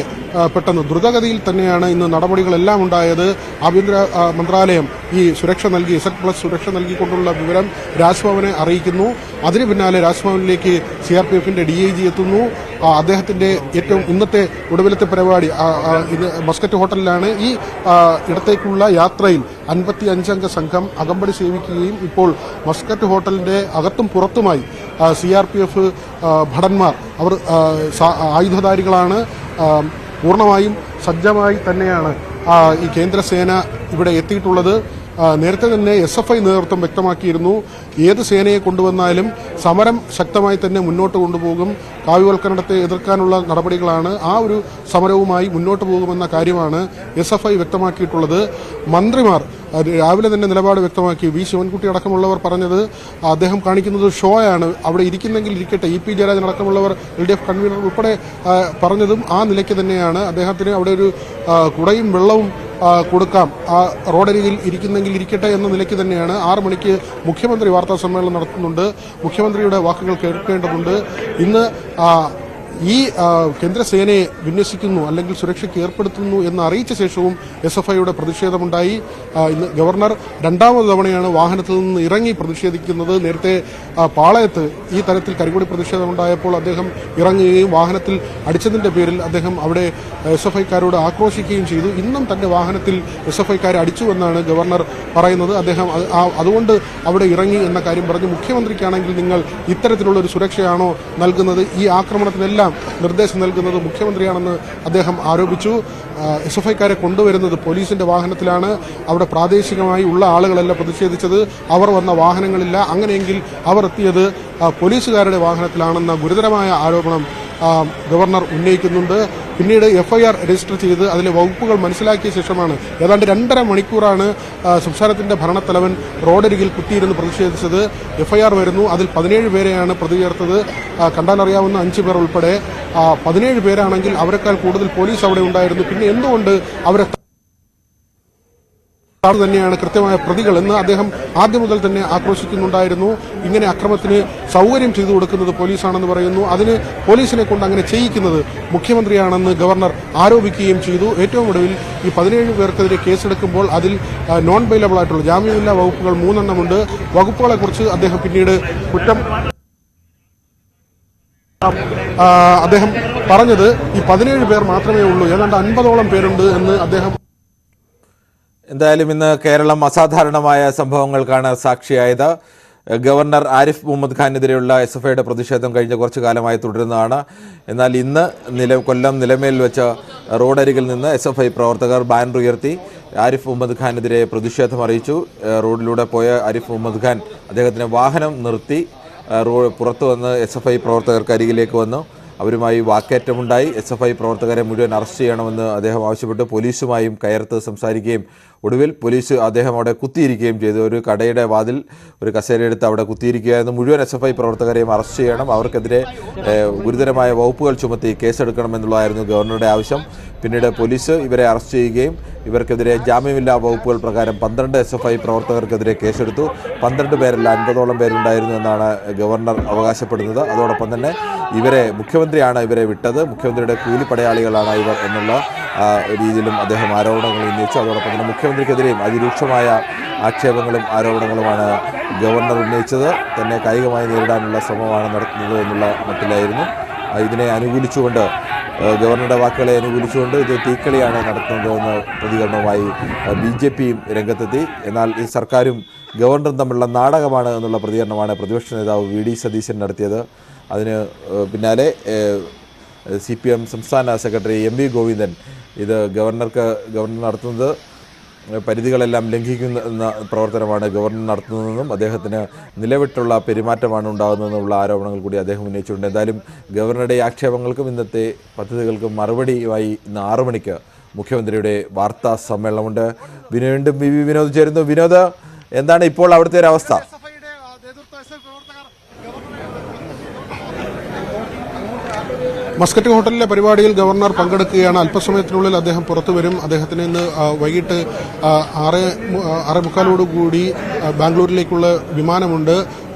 പെട്ടെന്ന് ദ്രുതഗതിയിൽ തന്നെയാണ് ഇന്ന് നടപടികളെല്ലാം ഉണ്ടായത്. ആഭ്യന്തര മന്ത്രാലയം ഈ സുരക്ഷ നൽകി, Z+ സുരക്ഷ നൽകിക്കൊണ്ടുള്ള വിവരം രാജ്ഭവനെ അറിയിക്കുന്നു. അതിന് പിന്നാലെ രാജ്ഭവനിലേക്ക് CRPFന്റെ DIG എത്തുന്നു. അദ്ദേഹത്തിന്റെ ഏറ്റവും ഇന്നത്തെ ഒടുവിലത്തെ പരിപാടി ഇത് മസ്കറ്റ് ഹോട്ടലിലാണ്. ഈ ഇടത്തേക്കുള്ള യാത്രയിൽ 55-അംഗ സംഘം അകമ്പടി സേവിക്കുകയും ഇപ്പോൾ മസ്കറ്റ് ഹോട്ടലിന്റെ അകത്തും പുറത്തുമായി CRPF ഭടന്മാർ, അവർ ആയുധധാരികളാണ്, പൂർണ്ണമായും സജ്ജമായി തന്നെയാണ് ഈ കേന്ദ്രസേന ഇവിടെ എത്തിയിട്ടുള്ളത്. നേരത്തെ തന്നെ SFI നേതൃത്വം വ്യക്തമാക്കിയിരുന്നു, ഏത് സേനയെ കൊണ്ടുവന്നാലും സമരം ശക്തമായി തന്നെ മുന്നോട്ട് കൊണ്ടുപോകും, കാവ്യവൽക്കരണത്തെ എതിർക്കാനുള്ള നടപടികളാണ്, ആ ഒരു സമരവുമായി മുന്നോട്ട് പോകുമെന്ന കാര്യമാണ് SFI വ്യക്തമാക്കിയിട്ടുള്ളത്. മന്ത്രിമാർ രാവിലെ തന്നെ നിലപാട് വ്യക്തമാക്കി. വി ശിവൻകുട്ടി അടക്കമുള്ളവർ പറഞ്ഞത് അദ്ദേഹം കാണിക്കുന്നത് ഷോയാണ്, അവിടെ ഇരിക്കുന്നെങ്കിൽ ഇരിക്കട്ടെ. EP ജയരാജൻ അടക്കമുള്ളവർ LDF കൺവീനർ ഉൾപ്പെടെ പറഞ്ഞതും ആ നിലയ്ക്ക് തന്നെയാണ്. അദ്ദേഹത്തിന് അവിടെ ഒരു കുടയും വെള്ളവും കൊടുക്കാം, ആ റോഡരികിൽ ഇരിക്കുന്നെങ്കിൽ ഇരിക്കട്ടെ എന്ന നിലയ്ക്ക് തന്നെയാണ്. 6 മണിക്ക് മുഖ്യമന്ത്രി വാർത്താ സമ്മേളനം നടത്തുന്നുണ്ട്. മുഖ്യമന്ത്രിയുടെ വാക്കുകൾ കേൾക്കേണ്ടതുണ്ട്. ഇന്ന് ഈ കേന്ദ്രസേനയെ വിന്യസിക്കുന്നു അല്ലെങ്കിൽ സുരക്ഷയ്ക്ക് ഏർപ്പെടുത്തുന്നു എന്ന് അറിയിച്ച ശേഷവും SFIയുടെ പ്രതിഷേധമുണ്ടായി. ഇന്ന് ഗവർണർ 2ാമത് തവണയാണ് വാഹനത്തിൽ നിന്ന് ഇറങ്ങി പ്രതിഷേധിക്കുന്നത്. നേരത്തെ പാളയത്ത് ഈ തരത്തിൽ കരിങ്കൊടി പ്രതിഷേധമുണ്ടായപ്പോൾ അദ്ദേഹം ഇറങ്ങുകയും വാഹനത്തിൽ അടിച്ചതിന്റെ പേരിൽ അദ്ദേഹം അവിടെ SFIക്കാരോട് ആക്രോശിക്കുകയും ചെയ്തു. ഇന്നും തന്റെ വാഹനത്തിൽ SFIക്കാരെ അടിച്ചുവെന്നാണ് ഗവർണർ പറയുന്നത്. അദ്ദേഹം അതുകൊണ്ട് അവിടെ ഇറങ്ങി എന്ന കാര്യം പറഞ്ഞു. മുഖ്യമന്ത്രിക്കാണെങ്കിൽ നിങ്ങൾ ഇത്തരത്തിലുള്ള ഒരു സുരക്ഷയാണോ നൽകുന്നത്? ഈ ആക്രമണത്തിനെല്ലാം നിർദ്ദേശം നൽകുന്നത് മുഖ്യമന്ത്രിയാണെന്ന് അദ്ദേഹം ആരോപിച്ചു. SFIക്കാരെ കൊണ്ടുവരുന്നത് പോലീസിന്റെ വാഹനത്തിലാണ്. അവിടെ പ്രാദേശികമായി ഉള്ള ആളുകളല്ല പ്രതിഷേധിച്ചത്, അവർ വന്ന വാഹനങ്ങളില്ല. അങ്ങനെയെങ്കിൽ അവർ എത്തിയത് പോലീസുകാരുടെ വാഹനത്തിലാണെന്ന ഗുരുതരമായ ആരോപണം ഗവർണർ ഉന്നയിക്കുന്നുണ്ട്. പിന്നീട് FIR രജിസ്റ്റർ ചെയ്ത് അതിലെ വകുപ്പുകൾ മനസ്സിലാക്കിയ ശേഷമാണ് ഏതാണ്ട് 2.5 മണിക്കൂറാണ് സംസ്ഥാനത്തിന്റെ ഭരണത്തലവൻ റോഡരികിൽ കുത്തിയിരുന്ന് പ്രതിഷേധിച്ചത്. FIR വരുന്നു, അതിൽ 17 പേരെയാണ് പ്രതി ചേർത്തത്. കണ്ടാലറിയാവുന്ന 5 പേർ ഉൾപ്പെടെ 17 പേരാണെങ്കിൽ അവരെക്കാൾ കൂടുതൽ പോലീസ് അവിടെ ഉണ്ടായിരുന്നു. പിന്നെ എന്തുകൊണ്ട് അവരെ തന്നെയാണ് കൃത്യമായ പ്രതികൾ എന്ന് അദ്ദേഹം ആദ്യം മുതൽ തന്നെ ആക്രോശിക്കുന്നുണ്ടായിരുന്നു. ഇങ്ങനെ അക്രമത്തിന് സൗകര്യം ചെയ്തു കൊടുക്കുന്നത് പോലീസാണെന്ന് പറയുന്നു. അതിന് പോലീസിനെ കൊണ്ട് അങ്ങനെ ചെയ്യിക്കുന്നത് മുഖ്യമന്ത്രിയാണെന്ന് ഗവർണർ ആരോപിക്കുകയും ചെയ്തു. ഏറ്റവും ഒടുവിൽ ഈ 17 പേർക്കെതിരെ കേസെടുക്കുമ്പോൾ അതിൽ നോൺ ബെയിലബിൾ ആയിട്ടുള്ള ജാമ്യമില്ലാ വകുപ്പുകൾ 3 എണ്ണമുണ്ട്. വകുപ്പുകളെക്കുറിച്ച് അദ്ദേഹം പിന്നീട് അദ്ദേഹം പറഞ്ഞത് ഈ 17 പേർ മാത്രമേ ഉള്ളൂ, ഏതാണ്ട് 50ഓളം പേരുണ്ട് എന്ന് അദ്ദേഹം. എന്തായാലും ഇന്ന് കേരളം അസാധാരണമായ സംഭവങ്ങൾക്കാണ് സാക്ഷിയായത്. ഗവർണർ ആരിഫ് മുഹമ്മദ് ഖാനെതിരെയുള്ള SFIയുടെ പ്രതിഷേധം കഴിഞ്ഞ കുറച്ചു കാലമായി തുടരുന്നതാണ്. എന്നാൽ ഇന്ന് കൊല്ലം നിലമേൽ വെച്ച റോഡരികിൽ നിന്ന് SFI പ്രവർത്തകർ ബാനർ ഉയർത്തി ആരിഫ് മുഹമ്മദ് ഖാനെതിരെ പ്രതിഷേധം അറിയിച്ചു. റോഡിലൂടെ പോയ ആരിഫ് മുഹമ്മദ് ഖാൻ അദ്ദേഹത്തിൻ്റെ വാഹനം നിർത്തി പുറത്തു വന്ന് SFI പ്രവർത്തകർക്ക് അരികിലേക്ക് വന്നു. അവരുമായി വാക്കേറ്റമുണ്ടായി. SFI പ്രവർത്തകരെ മുഴുവൻ അറസ്റ്റ് ചെയ്യണമെന്ന് അദ്ദേഹം ആവശ്യപ്പെട്ടു. പോലീസുമായും കയർത്ത് സംസാരിക്കുകയും ഒടുവിൽ പോലീസ് അദ്ദേഹം അവിടെ കുത്തിയിരിക്കുകയും ചെയ്തു. ഒരു കടയുടെ വാതിൽ ഒരു കസേരയെടുത്ത് അവിടെ കുത്തിയിരിക്കുകയായിരുന്നു. മുഴുവൻ SFI പ്രവർത്തകരെയും അറസ്റ്റ് ചെയ്യണം, അവർക്കെതിരെ ഗുരുതരമായ വകുപ്പുകൾ ചുമത്തി കേസെടുക്കണമെന്നുള്ളതായിരുന്നു ഗവർണറുടെ ആവശ്യം. പിന്നീട് പോലീസ് ഇവരെ അറസ്റ്റ് ചെയ്യുകയും ഇവർക്കെതിരെ ജാമ്യമില്ലാ വകുപ്പുകൾ പ്രകാരം 12 SFI പ്രവർത്തകർക്കെതിരെ കേസെടുത്തു. 12 പേരല്ല 50ഓളം പേരുണ്ടായിരുന്നു എന്നാണ് ഗവർണർ അവകാശപ്പെടുന്നത്. അതോടൊപ്പം തന്നെ മുഖ്യമന്ത്രിയാണ് ഇവരെ വിട്ടത്, മുഖ്യമന്ത്രിയുടെ കൂലിപ്പടയാളികളാണ് ഇവർ എന്നുള്ള രീതിയിലും അദ്ദേഹം ആരോപണങ്ങൾ ഉന്നയിച്ചു. അതോടൊപ്പം തന്നെ മുഖ്യമന്ത്രിക്കെതിരെയും അതിരൂക്ഷമായ ആക്ഷേപങ്ങളും ആരോപണങ്ങളുമാണ് ഗവർണർ ഉന്നയിച്ചത്. തന്നെ കായികമായി നേരിടാനുള്ള ശ്രമമാണ് നടത്തുന്നത് എന്നുള്ള മട്ടിലായിരുന്നു. ഇതിനെ അനുകൂലിച്ചുകൊണ്ട്, ഗവർണറുടെ വാക്കുകളെ അനുകൂലിച്ചുകൊണ്ട് ഇത് തീക്കളിയാണ് നടത്തുന്നതെന്ന് പ്രതികരണവുമായി BJPയും രംഗത്തെത്തി. എന്നാൽ ഈ സർക്കാരും ഗവർണറും തമ്മിലുള്ള നാടകമാണ് എന്നുള്ള പ്രതികരണമാണ് പ്രതിപക്ഷ നേതാവ് VD സതീശൻ നടത്തിയത്. അതിന് പിന്നാലെ CPM സംസ്ഥാന സെക്രട്ടറി MV ഗോവിന്ദൻ ഇത് ഗവർണർ നടത്തുന്നത് പരിധികളെല്ലാം ലംഘിക്കുന്ന പ്രവർത്തനമാണ് ഗവർണർ നടത്തുന്നതെന്നും അദ്ദേഹത്തിന് നിലവിട്ടുള്ള പെരുമാറ്റമാണ് ഉണ്ടാകുന്നതെന്നുള്ള ആരോപണങ്ങൾ കൂടി അദ്ദേഹം ഉന്നയിച്ചിട്ടുണ്ട്. എന്തായാലും ഗവർണറുടെ ആക്ഷേപങ്ങൾക്കും ഇന്നത്തെ പദ്ധതികൾക്കും മറുപടിയുമായി ഇന്ന് 6 മണിക്ക് മുഖ്യമന്ത്രിയുടെ വാർത്താ സമ്മേളനമുണ്ട്. വീണ്ടും വി വിനോദ് ചേരുന്നു. വിനോദ്, എന്താണ് ഇപ്പോൾ അവിടുത്തെ ഒരു അവസ്ഥ? മസ്കറ്റ് ഹോട്ടലിലെ പരിപാടിയിൽ ഗവർണർ പങ്കെടുക്കുകയാണ്. അല്പസമയത്തിനുള്ളിൽ അദ്ദേഹം പുറത്തു വരും. അദ്ദേഹത്തിന് ഇന്ന് വൈകിട്ട് 6:45 ബാംഗ്ലൂരിലേക്കുള്ള വിമാനമുണ്ട്.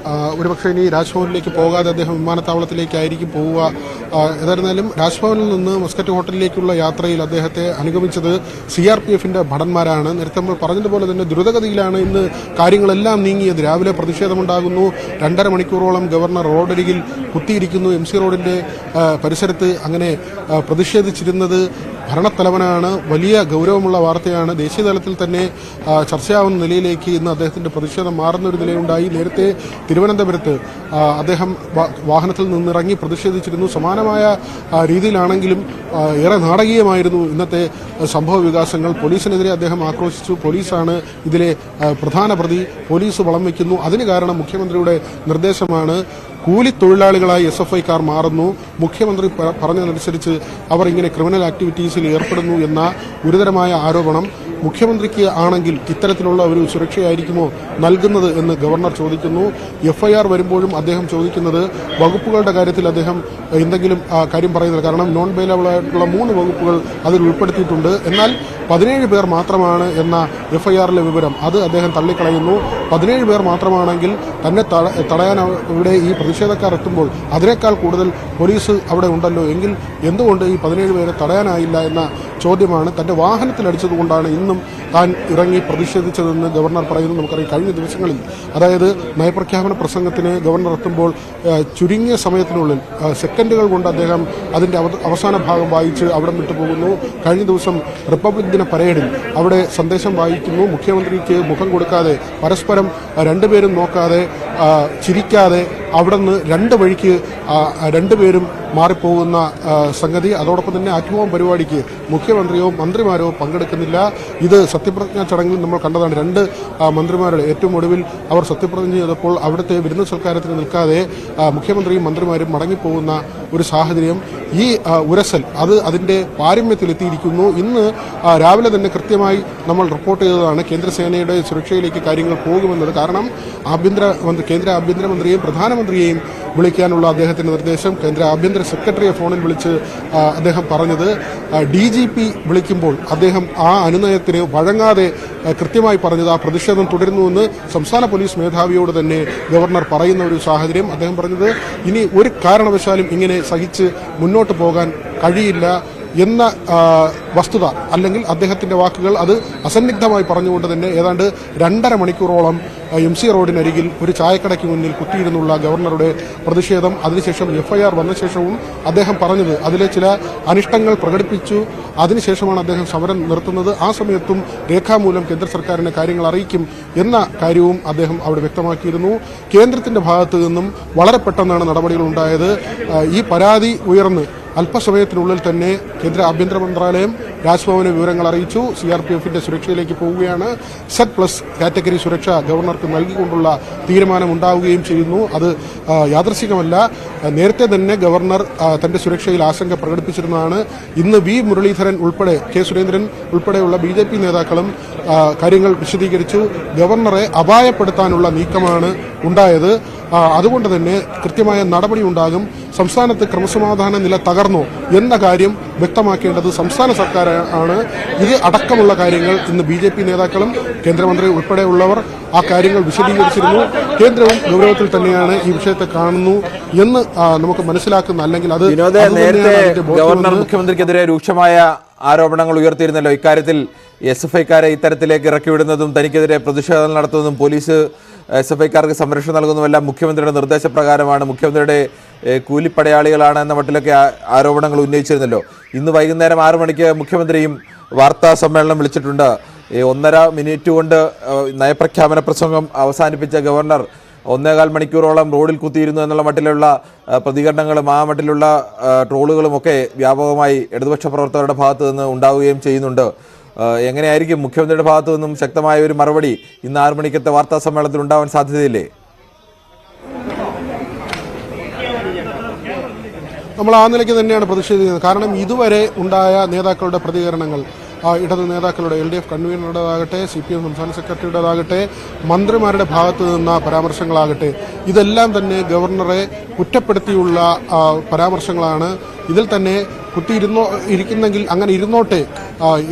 ഒരുപക്ഷെ ഇനി രാജ്ഭവനിലേക്ക് പോകാതെ അദ്ദേഹം വിമാനത്താവളത്തിലേക്കായിരിക്കും പോവുക. ഏതായിരുന്നാലും രാജ്ഭവനിൽ നിന്ന് മസ്കറ്റ് ഹോട്ടലിലേക്കുള്ള യാത്രയിൽ അദ്ദേഹത്തെ അനുഗമിച്ചത് CRPFന്റെ ഭടന്മാരാണ്. നേരത്തെ നമ്മൾ പറഞ്ഞതുപോലെ തന്നെ ദ്രുതഗതിയിലാണ് ഇന്ന് കാര്യങ്ങളെല്ലാം നീങ്ങിയത്. രാവിലെ പ്രതിഷേധമുണ്ടാകുന്നു. 2.5 മണിക്കൂറോളം ഗവർണർ റോഡരികിൽ കുത്തിയിരിക്കുന്നു. MC റോഡിന്റെ പരിസരത്ത് അങ്ങനെ പ്രതിഷേധിച്ചിരുന്നത് ഭരണത്തലവനാണ്. വലിയ ഗൗരവമുള്ള വാർത്തയാണ്. ദേശീയ തലത്തിൽ തന്നെ ചർച്ചയാവുന്ന നിലയിലേക്ക് ഇന്ന് അദ്ദേഹത്തിന്റെ പ്രതിഷേധം മാറുന്ന ഒരു നിലയുണ്ടായി. നേരത്തെ തിരുവനന്തപുരത്ത് അദ്ദേഹം വാഹനത്തിൽ നിന്നിറങ്ങി പ്രതിഷേധിച്ചിരുന്നു. സമാനമായ രീതിയിലാണെങ്കിലും ഏറെ നാടകീയമായിരുന്നു ഇന്നത്തെ സംഭവ വികാസങ്ങൾ. പോലീസിനെതിരെ അദ്ദേഹം ആക്രോശിച്ചു. പോലീസാണ് ഇതിലെ പ്രധാന പ്രതി. പോലീസ് വളം വയ്ക്കുന്നു. അതിന് കാരണം മുഖ്യമന്ത്രിയുടെ നിർദ്ദേശമാണ്. കൂലിത്തൊഴിലാളികളായി SFIക്കാർ മാറുന്നു. മുഖ്യമന്ത്രി പറഞ്ഞതനുസരിച്ച് അവർ ഇങ്ങനെ ക്രിമിനൽ ആക്ടിവിറ്റീസിൽ ഏർപ്പെടുന്നു എന്ന ഗുരുതരമായ ആരോപണം. മുഖ്യമന്ത്രിക്ക് ആണെങ്കിൽ ഇത്തരത്തിലുള്ള ഒരു സുരക്ഷയായിരിക്കുമോ നൽകുന്നത് എന്ന് ഗവർണർ ചോദിക്കുന്നു. FIR വരുമ്പോഴും അദ്ദേഹം ചോദിക്കുന്നത് വകുപ്പുകളുടെ കാര്യത്തിൽ അദ്ദേഹം എന്തെങ്കിലും കാര്യം പറയുന്നില്ല. കാരണം നോൺ ബെയിലബിൾ ആയിട്ടുള്ള 3 വകുപ്പുകൾ അതിൽ ഉൾപ്പെടുത്തിയിട്ടുണ്ട്. എന്നാൽ 17 പേർ മാത്രമാണ് എന്ന FIRലെ വിവരം അത് അദ്ദേഹം തള്ളിക്കളയുന്നു. 17 പേർ മാത്രമാണെങ്കിൽ തന്നെ തടയാൻ ഇവിടെ ഈ പ്രതിഷേധക്കാർ എത്തുമ്പോൾ അതിനേക്കാൾ കൂടുതൽ പോലീസ് അവിടെ ഉണ്ടല്ലോ, എങ്കിൽ എന്തുകൊണ്ട് ഈ 17 പേരെ തടയാനായില്ല എന്ന ചോദ്യമാണ്. തന്റെ വാഹനത്തിലടിച്ചതുകൊണ്ടാണ് ഇന്നും താൻ ഇറങ്ങി പ്രതിഷേധിച്ചതെന്ന് ഗവർണർ പറയുന്നു. നമുക്കറിയാം കഴിഞ്ഞ ദിവസങ്ങളിൽ, അതായത് നയപ്രഖ്യാപന പ്രസംഗത്തിന് ഗവർണർ എത്തുമ്പോൾ ചുരുങ്ങിയ സമയത്തിനുള്ളിൽ സെക്കൻഡുകൾ കൊണ്ട് അദ്ദേഹം അതിന്റെ അവസാന ഭാഗം വായിച്ച് അവിടെ വിട്ടുപോകുന്നു. കഴിഞ്ഞ ദിവസം റിപ്പബ്ലിക് ദിന പരേഡിൽ അവിടെ സന്ദേശം വായിക്കുന്നു. മുഖ്യമന്ത്രിക്ക് മുഖം കൊടുക്കാതെ പരസ്പരം രണ്ടുപേരും നോക്കാതെ ചിരിക്കാതെ അവിടെ നിന്ന് 2 വഴിക്ക് രണ്ടുപേരും മാറിപ്പോകുന്ന സംഗതി. അതോടൊപ്പം തന്നെ ആത്മീയ പരിപാടിക്ക് മുഖ്യമന്ത്രിയോ മന്ത്രിമാരോ പങ്കെടുക്കുന്നില്ല. ഇത് സത്യപ്രതിജ്ഞാ ചടങ്ങിൽ നമ്മൾ കണ്ടതാണ്. 2 മന്ത്രിമാരുടെ ഏറ്റവും ഒടുവിൽ അവർ സത്യപ്രതിജ്ഞ ചെയ്തപ്പോൾ അവിടുത്തെ വിരുന്ന് സൽക്കാരത്തിന് നിൽക്കാതെ മുഖ്യമന്ത്രിയും മന്ത്രിമാരും മടങ്ങിപ്പോകുന്ന ഒരു സാഹചര്യം. ഈ ഉരസൽ അത് അതിന്റെ പാരമ്യത്തിലെത്തിയിരിക്കുന്നു. ഇന്ന് രാവിലെ തന്നെ കൃത്യമായി നമ്മൾ റിപ്പോർട്ട് ചെയ്തതാണ് കേന്ദ്രസേനയുടെ സുരക്ഷയിലേക്ക് കാര്യങ്ങൾ പോകുമെന്നത്. കാരണം കേന്ദ്ര ആഭ്യന്തരമന്ത്രിയെയും പ്രധാനമന്ത്രിയെയും വിളിക്കാനുള്ള അദ്ദേഹത്തിന്റെ നിർദ്ദേശം. കേന്ദ്ര ആഭ്യന്തര സെക്രട്ടറിയെ ഫോണിൽ വിളിച്ച് അദ്ദേഹം പറഞ്ഞത് DGP വിളിക്കുമ്പോൾ അദ്ദേഹം ആ അനുനയത്തിന് വഴങ്ങാതെ കൃത്യമായി പറഞ്ഞത് ആ പ്രതിഷേധം തുടരുന്നുവെന്ന് സംസ്ഥാന പോലീസ് മേധാവിയോട് തന്നെ ഗവർണർ പറയുന്ന ഒരു സാഹചര്യം. അദ്ദേഹം പറഞ്ഞത് ഇനി ഒരു കാരണവശാലും ഇങ്ങനെ സഹിച്ച് മുന്നോട്ട് പോകാൻ കഴിയില്ല എന്ന വസ്തുത, അല്ലെങ്കിൽ അദ്ദേഹത്തിന്റെ വാക്കുകൾ അത് അസന്നിഗ്ധമായി പറഞ്ഞുകൊണ്ട് തന്നെ ഏതാണ്ട് 2.5 മണിക്കൂറോളം MC റോഡിനരികിൽ ഒരു ചായക്കടയ്ക്ക് മുന്നിൽ കുത്തിയിരുന്നുള്ള ഗവർണറുടെ പ്രതിഷേധം, അതിനുശേഷം FIR വന്ന ശേഷവും അദ്ദേഹം പറഞ്ഞത് അതിലെ ചില അനിഷ്ടങ്ങൾ പ്രകടിപ്പിച്ചു. അതിനുശേഷമാണ് അദ്ദേഹം സമരം നിർത്തുന്നത്. ആ സമയത്തും രേഖാമൂലം കേന്ദ്ര സർക്കാരിനെ കാര്യങ്ങൾ അറിയിക്കും എന്ന കാര്യവും അദ്ദേഹം അവിടെ വ്യക്തമാക്കിയിരുന്നു. കേന്ദ്രത്തിന്റെ ഭാഗത്തു നിന്നും വളരെ പെട്ടെന്നാണ് നടപടികൾ ഉണ്ടായത്. ഈ പരാതി ഉയർന്ന് അല്പസമയത്തിനുള്ളിൽ തന്നെ കേന്ദ്ര ആഭ്യന്തര മന്ത്രാലയം രാജ്ഭവന് വിവരങ്ങൾ അറിയിച്ചു. CRPFന്റെ സുരക്ഷയിലേക്ക് പോവുകയാണ്. Z+ കാറ്റഗറി സുരക്ഷ ഗവർണർക്ക് നൽകിക്കൊണ്ടുള്ള തീരുമാനമുണ്ടാവുകയും ചെയ്യുന്നു. അത് യാദൃശ്ചികമല്ല. നേരത്തെ തന്നെ ഗവർണർ തന്റെ സുരക്ഷയിൽ ആശങ്ക പ്രകടിപ്പിച്ചിരുന്നതാണ്. ഇന്ന് V മുരളീധരൻ ഉൾപ്പെടെ K സുരേന്ദ്രൻ ഉൾപ്പെടെയുള്ള BJP നേതാക്കളും കാര്യങ്ങൾ വിശദീകരിച്ചു. ഗവർണറെ അപായപ്പെടുത്താനുള്ള നീക്കമാണ് ഉണ്ടായത്. അതുകൊണ്ട് തന്നെ കൃത്യമായ നടപടി ഉണ്ടാകും. സംസ്ഥാനത്ത് ക്രമസമാധാന നില തകർന്നോ എന്ന കാര്യം വ്യക്തമാക്കേണ്ടത് സംസ്ഥാന സർക്കാർ ആണ്. ഇത് അടക്കമുള്ള കാര്യങ്ങൾ ഇന്ന് BJP നേതാക്കളും കേന്ദ്രമന്ത്രി ഉൾപ്പെടെയുള്ളവർ ആ കാര്യങ്ങൾ വിശദീകരിച്ചിരുന്നു. കേന്ദ്രവും ഗൗരവത്തിൽ തന്നെയാണ് ഈ വിഷയത്തെ കാണുന്നു എന്ന് നമുക്ക് മനസ്സിലാക്കുന്ന, അല്ലെങ്കിൽ അത് നേരത്തെ ഗവർണർ മുഖ്യമന്ത്രിക്കെതിരെ രൂക്ഷമായ ആരോപണങ്ങൾ ഉയർത്തിയിരുന്നല്ലോ. ഇക്കാര്യത്തിൽ SFIക്കാരെ ഇത്തരത്തിലേക്ക് ഇറക്കിവിടുന്നതും തനിക്കെതിരെ പ്രതിഷേധം നടത്തുന്നതും പോലീസ് SFIക്കാർക്ക് സംരക്ഷണം നൽകുന്നതുമെല്ലാം മുഖ്യമന്ത്രിയുടെ നിർദ്ദേശപ്രകാരമാണ്, മുഖ്യമന്ത്രിയുടെ കൂലിപ്പടയാളികളാണ് എന്ന മട്ടിലൊക്കെ ആരോപണങ്ങൾ ഉന്നയിച്ചിരുന്നല്ലോ. ഇന്ന് വൈകുന്നേരം 6 മണിക്ക് മുഖ്യമന്ത്രിയും വാർത്താ സമ്മേളനം വിളിച്ചിട്ടുണ്ട്. 1.5 മിനിറ്റ് കൊണ്ട് നയപ്രഖ്യാപന പ്രസംഗം അവസാനിപ്പിച്ച ഗവർണർ 1.25 മണിക്കൂറോളം റോഡിൽ കുത്തിയിരുന്നു എന്നുള്ള മട്ടിലുള്ള പ്രതികരണങ്ങളും ആ മട്ടിലുള്ള ട്രോളുകളുമൊക്കെ വ്യാപകമായി ഇടതുപക്ഷ പ്രവർത്തകരുടെ ഭാഗത്തു നിന്ന് ഉണ്ടാവുകയും ചെയ്യുന്നുണ്ട്. എങ്ങനെയായിരിക്കും മുഖ്യമന്ത്രിയുടെ ഭാഗത്തു നിന്നും ശക്തമായ ഒരു മറുപടി ഇന്ന് 6 മണിക്കത്തെ വാർത്താ സമ്മേളനത്തിൽ ഉണ്ടാവാൻ സാധ്യതയില്ലേ? നമ്മൾ ആ നിലയ്ക്ക് തന്നെയാണ് പ്രതിഷേധിക്കുന്നത്. കാരണം ഇതുവരെ ഉണ്ടായ നേതാക്കളുടെ പ്രതികരണങ്ങൾ, ഇടത് നേതാക്കളുടെ LDF കൺവീനറുടേതാകട്ടെ, CPM സംസ്ഥാന സെക്രട്ടറിയുടേതാകട്ടെ, മന്ത്രിമാരുടെ ഭാഗത്തു നിന്ന പരാമർശങ്ങളാകട്ടെ, ഇതെല്ലാം തന്നെ ഗവർണറെ കുറ്റപ്പെടുത്തിയുള്ള പരാമർശങ്ങളാണ്. ഇതിൽ തന്നെ ഇരിക്കുന്നെങ്കിൽ അങ്ങനെ ഇരുന്നോട്ടെ.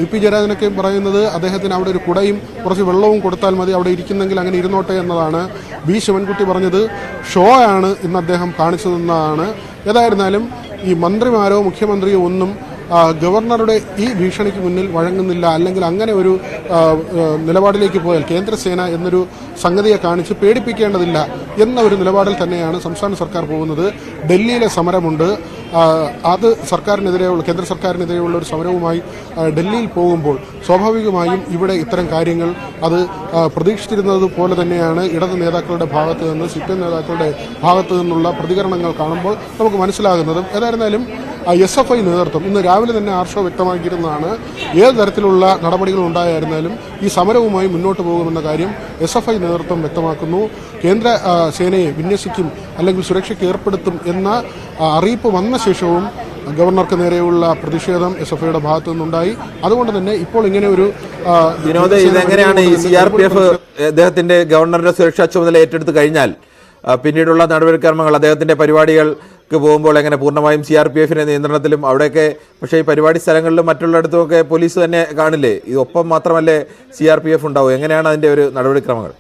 EP ജയരാജനൊക്കെ പറയുന്നത് അദ്ദേഹത്തിന് അവിടെ ഒരു കുടയും കുറച്ച് വെള്ളവും കൊടുത്താൽ മതി, അവിടെ ഇരിക്കുന്നെങ്കിൽ അങ്ങനെ ഇരുന്നോട്ടെ എന്നതാണ്. B ശിവൻകുട്ടി പറഞ്ഞത് ഷോ ആണ് ഇന്ന് അദ്ദേഹം കാണിച്ചതെന്നാണ്. ഏതായിരുന്നാലും ഈ മന്ത്രിമാരോ മുഖ്യമന്ത്രിയോ ഒന്നും ഗവർണറുടെ ഈ ഭീഷണിക്ക് മുന്നിൽ വഴങ്ങുന്നില്ല. അല്ലെങ്കിൽ അങ്ങനെ ഒരു നിലപാടിലേക്ക് പോയാൽ കേന്ദ്രസേന എന്നൊരു സംഗതിയെ കാണിച്ച് പേടിപ്പിക്കേണ്ടതില്ല എന്ന ഒരു നിലപാടിൽ തന്നെയാണ് സംസ്ഥാന സർക്കാർ പോകുന്നത്. ഡൽഹിയിലെ സമരമുണ്ട്, അത് കേന്ദ്ര സർക്കാരിനെതിരെയുള്ള ഒരു സമരവുമായി ഡൽഹിയിൽ പോകുമ്പോൾ സ്വാഭാവികമായും ഇവിടെ ഇത്തരം കാര്യങ്ങൾ അത് പ്രതീക്ഷിച്ചിരുന്നത് പോലെ തന്നെയാണ് ഇടത് നേതാക്കളുടെ ഭാഗത്ത് നിന്ന്, CPM നേതാക്കളുടെ ഭാഗത്ത് നിന്നുള്ള പ്രതികരണങ്ങൾ കാണുമ്പോൾ നമുക്ക് മനസ്സിലാകുന്നതും. ഏതായിരുന്നാലും SFI നേതൃത്വം ഇന്ന് രാവിലെ തന്നെ ആർഷോ വ്യക്തമാക്കിയിരുന്നതാണ്. ഏത് തരത്തിലുള്ള നടപടികൾ ഉണ്ടായിരുന്നാലും ഈ സമരവുമായി മുന്നോട്ട് പോകുമെന്ന കാര്യം SFI നേതൃത്വം വ്യക്തമാക്കുന്നു. കേന്ദ്ര സേനയെ വിന്യസിക്കും അല്ലെങ്കിൽ സുരക്ഷയ്ക്ക് ഏർപ്പെടുത്തും എന്ന അറിയിപ്പ് വന്ന ശേഷവും ഗവർണർക്ക് നേരെയുള്ള പ്രതിഷേധം SFIയുടെ ഭാഗത്തു നിന്നുണ്ടായി. അതുകൊണ്ട് തന്നെ ഇപ്പോൾ ഇങ്ങനെ ഒരു വിനോദ്, ഇതെങ്ങനെയാണ് ഈ CRPF അദ്ദേഹത്തിന്റെ ഗവർണറുടെ സുരക്ഷാ ചുമതല ഏറ്റെടുത്ത് കഴിഞ്ഞാൽ പിന്നീടുള്ള നടപടിക്രമങ്ങൾ, അദ്ദേഹത്തിന്റെ പരിപാടികൾക്ക് പോകുമ്പോൾ എങ്ങനെ പൂർണ്ണമായും CRPFന്റെ നിയന്ത്രണത്തിലും അവിടെയൊക്കെ, പക്ഷേ ഈ പരിപാടി സ്ഥലങ്ങളിലും മറ്റുള്ളിടത്തുമൊക്കെ പോലീസ് തന്നെ കാണില്ലേ? ഇതൊപ്പം മാത്രമല്ലേ CRPF ഉണ്ടാവും? എങ്ങനെയാണ് അതിന്റെ ഒരു നടപടിക്രമങ്ങൾ?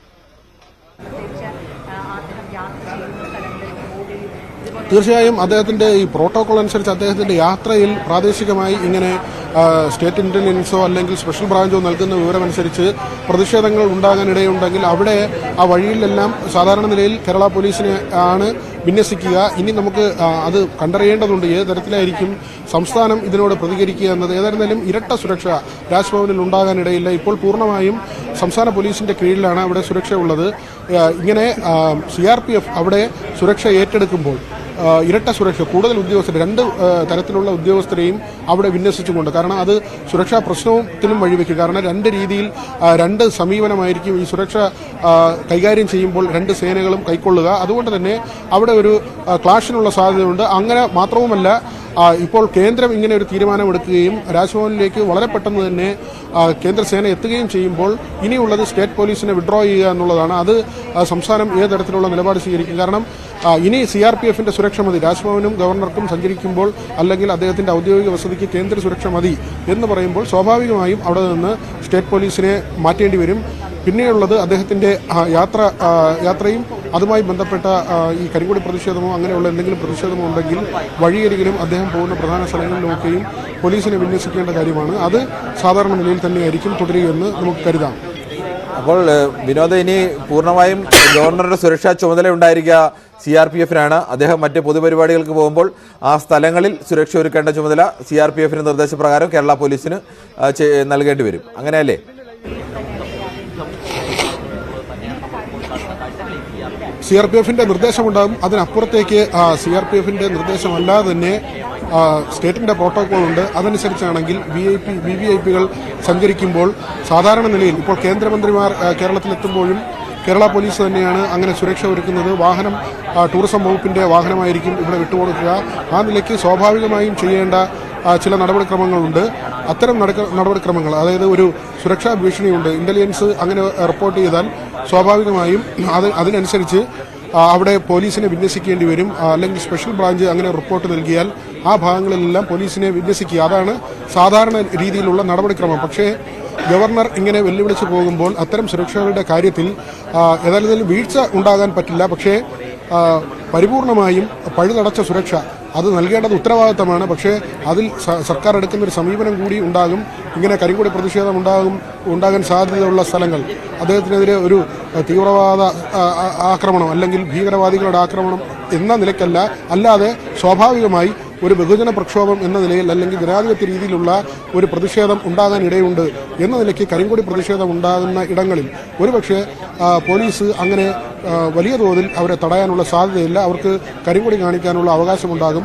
തീർച്ചയായും അദ്ദേഹത്തിൻ്റെ ഈ പ്രോട്ടോകോൾ അനുസരിച്ച് അദ്ദേഹത്തിൻ്റെ യാത്രയിൽ പ്രാദേശികമായി ഇങ്ങനെ സ്റ്റേറ്റ് ഇൻ്റലിജൻസോ അല്ലെങ്കിൽ സ്പെഷ്യൽ ബ്രാഞ്ചോ നൽകുന്ന വിവരമനുസരിച്ച് പ്രതിഷേധങ്ങൾ ഉണ്ടാകാനിടയുണ്ടെങ്കിൽ അവിടെ ആ വഴിയിലെല്ലാം സാധാരണ നിലയിൽ കേരള പോലീസിനെ ആണ് വിന്യസിക്കുക. ഇനി നമുക്ക് അത് കണ്ടറിയേണ്ടതുണ്ട് ഏത് തരത്തിലായിരിക്കും സംസ്ഥാനം ഇതിനോട് പ്രതികരിക്കുക എന്നത്. ഏതായിരുന്നാലും ഇരട്ട സുരക്ഷ രാജ്ഭവനിൽ ഉണ്ടാകാനിടയില്ല. ഇപ്പോൾ പൂർണ്ണമായും സംസ്ഥാന പോലീസിൻ്റെ കീഴിലാണ് അവിടെ സുരക്ഷ ഉള്ളത്. ഇങ്ങനെ CRPF അവിടെ സുരക്ഷ ഏറ്റെടുക്കുമ്പോൾ ഇരട്ട സുരക്ഷ, കൂടുതൽ ഉദ്യോഗസ്ഥർ, 2 തരത്തിലുള്ള ഉദ്യോഗസ്ഥരെയും അവിടെ വിന്യസിച്ചുകൊണ്ട്, കാരണം അത് സുരക്ഷാ പ്രശ്നത്തിനും വഴിവെക്കും. കാരണം 2 രീതിയിൽ 2 സമീപനമായിരിക്കും ഈ സുരക്ഷ കൈകാര്യം ചെയ്യുമ്പോൾ 2 സേനകളും കൈക്കൊള്ളുക. അതുകൊണ്ട് തന്നെ അവിടെ ഒരു ക്ലാഷിനുള്ള സാധ്യതയുണ്ട്. അങ്ങനെ മാത്രവുമല്ല, ഇപ്പോൾ കേന്ദ്രം ഇങ്ങനെ ഒരു തീരുമാനമെടുക്കുകയും രാജ്ഭവനിലേക്ക് വളരെ പെട്ടെന്ന് തന്നെ കേന്ദ്രസേന എത്തുകയും ചെയ്യുമ്പോൾ ഇനിയുള്ളത് സ്റ്റേറ്റ് പോലീസിനെ വിഡ്രോ ചെയ്യുക എന്നുള്ളതാണ്. അത് സംസ്ഥാനം ഏത് തരത്തിലുള്ള നിലപാട് സ്വീകരിക്കും? കാരണം ഇനി CRPFന്റെ സുരക്ഷ മതി, രാജ്ഭവനും ഗവർണർക്കും സഞ്ചരിക്കുമ്പോൾ അല്ലെങ്കിൽ അദ്ദേഹത്തിന്റെ ഔദ്യോഗിക വസതിക്ക് കേന്ദ്ര സുരക്ഷ മതി എന്ന് പറയുമ്പോൾ സ്വാഭാവികമായും അവിടെ നിന്ന് സ്റ്റേറ്റ് പോലീസിനെ മാറ്റേണ്ടി വരും. പിന്നെയുള്ളത് അദ്ദേഹത്തിന്റെ യാത്രയും അതുമായി ബന്ധപ്പെട്ട ഈ കരിങ്കൊടി പ്രതിഷേധമോ അങ്ങനെയുള്ള എന്തെങ്കിലും പ്രതിഷേധമോ ഉണ്ടെങ്കിൽ വഴിയരികിലും അദ്ദേഹം പോകുന്ന പ്രധാന സ്ഥലങ്ങളിലൊക്കെയും പോലീസിനെ വിന്യസിക്കേണ്ട കാര്യമാണ്. അത് സാധാരണ നിലയിൽ തന്നെയായിരിക്കും തുടരുകയെന്ന് നമുക്ക് കരുതാം. അപ്പോൾ വിനോദ്, ഇനി പൂർണ്ണമായും ഗവർണറുടെ സുരക്ഷാ ചുമതല ഉണ്ടായിരിക്കുക CRPFനാണ്. അദ്ദേഹം മറ്റ് പൊതുപരിപാടികൾക്ക് പോകുമ്പോൾ ആ സ്ഥലങ്ങളിൽ സുരക്ഷ ഒരുക്കേണ്ട ചുമതല CRPFന്റെ നിർദ്ദേശപ്രകാരം കേരള പോലീസിന് നൽകേണ്ടി വരും. അങ്ങനെയല്ലേ? CRPFന്റെ നിർദ്ദേശമുണ്ടാകും. അതിനപ്പുറത്തേക്ക് CRPFന്റെ നിർദ്ദേശമല്ലാതെ തന്നെ സ്റ്റേറ്റിന്റെ പ്രോട്ടോകോൾ ഉണ്ട്. അതനുസരിച്ചാണെങ്കിൽ VVIPകൾ സഞ്ചരിക്കുമ്പോൾ സാധാരണ നിലയിൽ ഇപ്പോൾ കേന്ദ്രമന്ത്രിമാർ കേരളത്തിലെത്തുമ്പോഴും കേരള പോലീസ് തന്നെയാണ് അങ്ങനെ സുരക്ഷ ഒരുക്കുന്നത്. വാഹനം ടൂറിസം വകുപ്പിന്റെ വാഹനമായിരിക്കും ഇവിടെ വിട്ടുകൊടുക്കുക. ആ നിലയ്ക്ക് സ്വാഭാവികമായും ചെയ്യേണ്ട ചില നടപടിക്രമങ്ങളുണ്ട്. അത്തരം നടപടിക്രമങ്ങൾ, അതായത് ഒരു സുരക്ഷാ ഭീഷണിയുണ്ട്, ഇന്റലിജൻസ് അങ്ങനെ റിപ്പോർട്ട് ചെയ്താൽ സ്വാഭാവികമായും അതിനനുസരിച്ച് അവിടെ പോലീസിനെ വിന്യസിക്കേണ്ടി വരും. അല്ലെങ്കിൽ സ്പെഷ്യൽ ബ്രാഞ്ച് അങ്ങനെ റിപ്പോർട്ട് നൽകിയാൽ ആ ഭാഗങ്ങളിലെല്ലാം പോലീസിനെ വിന്യസിക്കുക. അതാണ് സാധാരണ രീതിയിലുള്ള നടപടിക്രമം. പക്ഷേ ഗവർണർ ഇങ്ങനെ വെല്ലുവിളിച്ച് പോകുമ്പോൾ അത്തരം സുരക്ഷകളുടെ കാര്യത്തിൽ ഏതായാലും വീഴ്ച ഉണ്ടാകാൻ പറ്റില്ല. പക്ഷേ പരിപൂർണമായും പഴുതടച്ച സുരക്ഷ അത് നൽകേണ്ടത് ഉത്തരവാദിത്തമാണ്. പക്ഷേ അതിൽ സർക്കാർ എടുക്കുന്ന ഒരു സമീപനം കൂടി ഉണ്ടാകും. ഇങ്ങനെ കരിങ്കൊടി പ്രതിഷേധം ഉണ്ടാകാൻ സാധ്യതയുള്ള സ്ഥലങ്ങൾ, അദ്ദേഹത്തിനെതിരെ ഒരു തീവ്രവാദ ആക്രമണം അല്ലെങ്കിൽ ഭീകരവാദികളുടെ ആക്രമണം എന്ന നിലയ്ക്കല്ല, അല്ലാതെ സ്വാഭാവികമായി ഒരു ബഹുജന പ്രക്ഷോഭം എന്ന നിലയിൽ അല്ലെങ്കിൽ ജനാധിപത്യ രീതിയിലുള്ള ഒരു പ്രതിഷേധം ഉണ്ടാകാൻ ഇടയുണ്ട് എന്ന നിലയ്ക്ക് കരിങ്കൊടി പ്രതിഷേധം ഉണ്ടാകുന്ന ഇടങ്ങളിൽ ഒരുപക്ഷെ പോലീസ് അങ്ങനെ വലിയ തോതിൽ അവരെ തടയാനുള്ള സാധ്യതയില്ല. അവർക്ക് കരിങ്കൊടി കാണിക്കാനുള്ള അവകാശമുണ്ടാകും.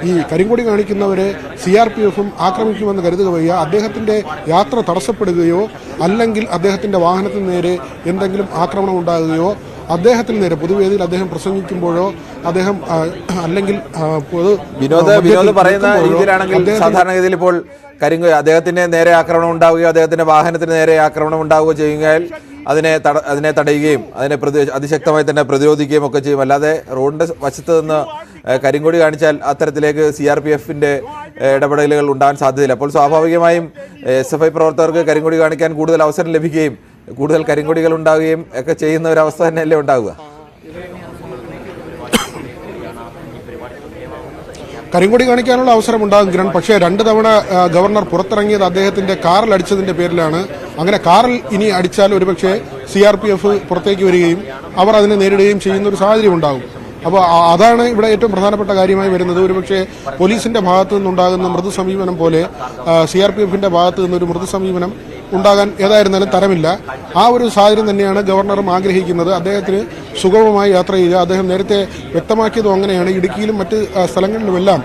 ഈ കരിങ്കൊടി കാണിക്കുന്നവരെ CRPFും ആക്രമിക്കുമെന്ന് കരുതുക വയ്യ. അദ്ദേഹത്തിന്റെ യാത്ര തടസ്സപ്പെടുകയോ അല്ലെങ്കിൽ അദ്ദേഹത്തിന്റെ വാഹനത്തിന് നേരെ എന്തെങ്കിലും ആക്രമണം ഉണ്ടാകുകയോ അദ്ദേഹത്തിന് നേരെ പൊതുവേദിയിൽ അദ്ദേഹം പ്രസംഗിക്കുമ്പോഴോ അദ്ദേഹം അല്ലെങ്കിൽ വിനോദ് പറയുന്ന രീതിയിലാണെങ്കിൽ സാധാരണഗതിയിൽ ഇപ്പോൾ അദ്ദേഹത്തിന് നേരെ ആക്രമണം ഉണ്ടാവുകയോ അദ്ദേഹത്തിന്റെ വാഹനത്തിന് നേരെ ആക്രമണം ഉണ്ടാവുകയോ ചെയ്യുകയാൽ അതിനെ തടയുകയും അതിനെ അതിശക്തമായി തന്നെ പ്രതിരോധിക്കുകയും ഒക്കെ ചെയ്യും. അല്ലാതെ റോഡിന്റെ വശത്ത് നിന്ന് കരിങ്കൊടി കാണിച്ചാൽ അത്തരത്തിലേക്ക് CRPFന്റെ ഇടപെടലുകൾ ഉണ്ടാകാൻ സാധ്യതയില്ല. അപ്പോൾ സ്വാഭാവികമായും SFI പ്രവർത്തകർക്ക് കരിങ്കൊടി കാണിക്കാൻ കൂടുതൽ അവസരം ലഭിക്കുകയും കൂടുതൽ കരിങ്കൊടികൾ ഉണ്ടാവുകയും ഒക്കെ ചെയ്യുന്ന ഒരു അവസ്ഥ തന്നെയല്ലേ ഉണ്ടാവുക? കരിങ്കൊടി കാണിക്കാനുള്ള അവസരം ഉണ്ടാകും കിരൺ. പക്ഷേ 2 തവണ ഗവർണർ പുറത്തിറങ്ങിയത് അദ്ദേഹത്തിന്റെ കാറിൽ അടിച്ചതിന്റെ പേരിലാണ്. അങ്ങനെ കാറിൽ ഇനി അടിച്ചാൽ ഒരുപക്ഷെ CRPF പുറത്തേക്ക് വരികയും അവർ അതിനെ നേരിടുകയും ചെയ്യുന്ന ഒരു സാഹചര്യം ഉണ്ടാകും. അപ്പോൾ അതാണ് ഇവിടെ ഏറ്റവും പ്രധാനപ്പെട്ട കാര്യമായി വരുന്നത്. ഒരുപക്ഷെ പോലീസിന്റെ ഭാഗത്തു നിന്നുണ്ടാകുന്ന മൃദു സമീപനം പോലെ CRPFന്റെ ഭാഗത്തു നിന്നൊരു മൃദു സമീപനം ഉണ്ടാകാൻ ഏതായിരുന്നാലും തരമില്ല. ആ ഒരു സാഹചര്യം തന്നെയാണ് ഗവർണറും ആഗ്രഹിക്കുന്നത്. അദ്ദേഹത്തിന് സുഗമമായി യാത്ര ചെയ്യുക. അദ്ദേഹം നേരത്തെ വ്യക്തമാക്കിയതും അങ്ങനെയാണ്. ഇടുക്കിയിലും മറ്റ് സ്ഥലങ്ങളിലുമെല്ലാം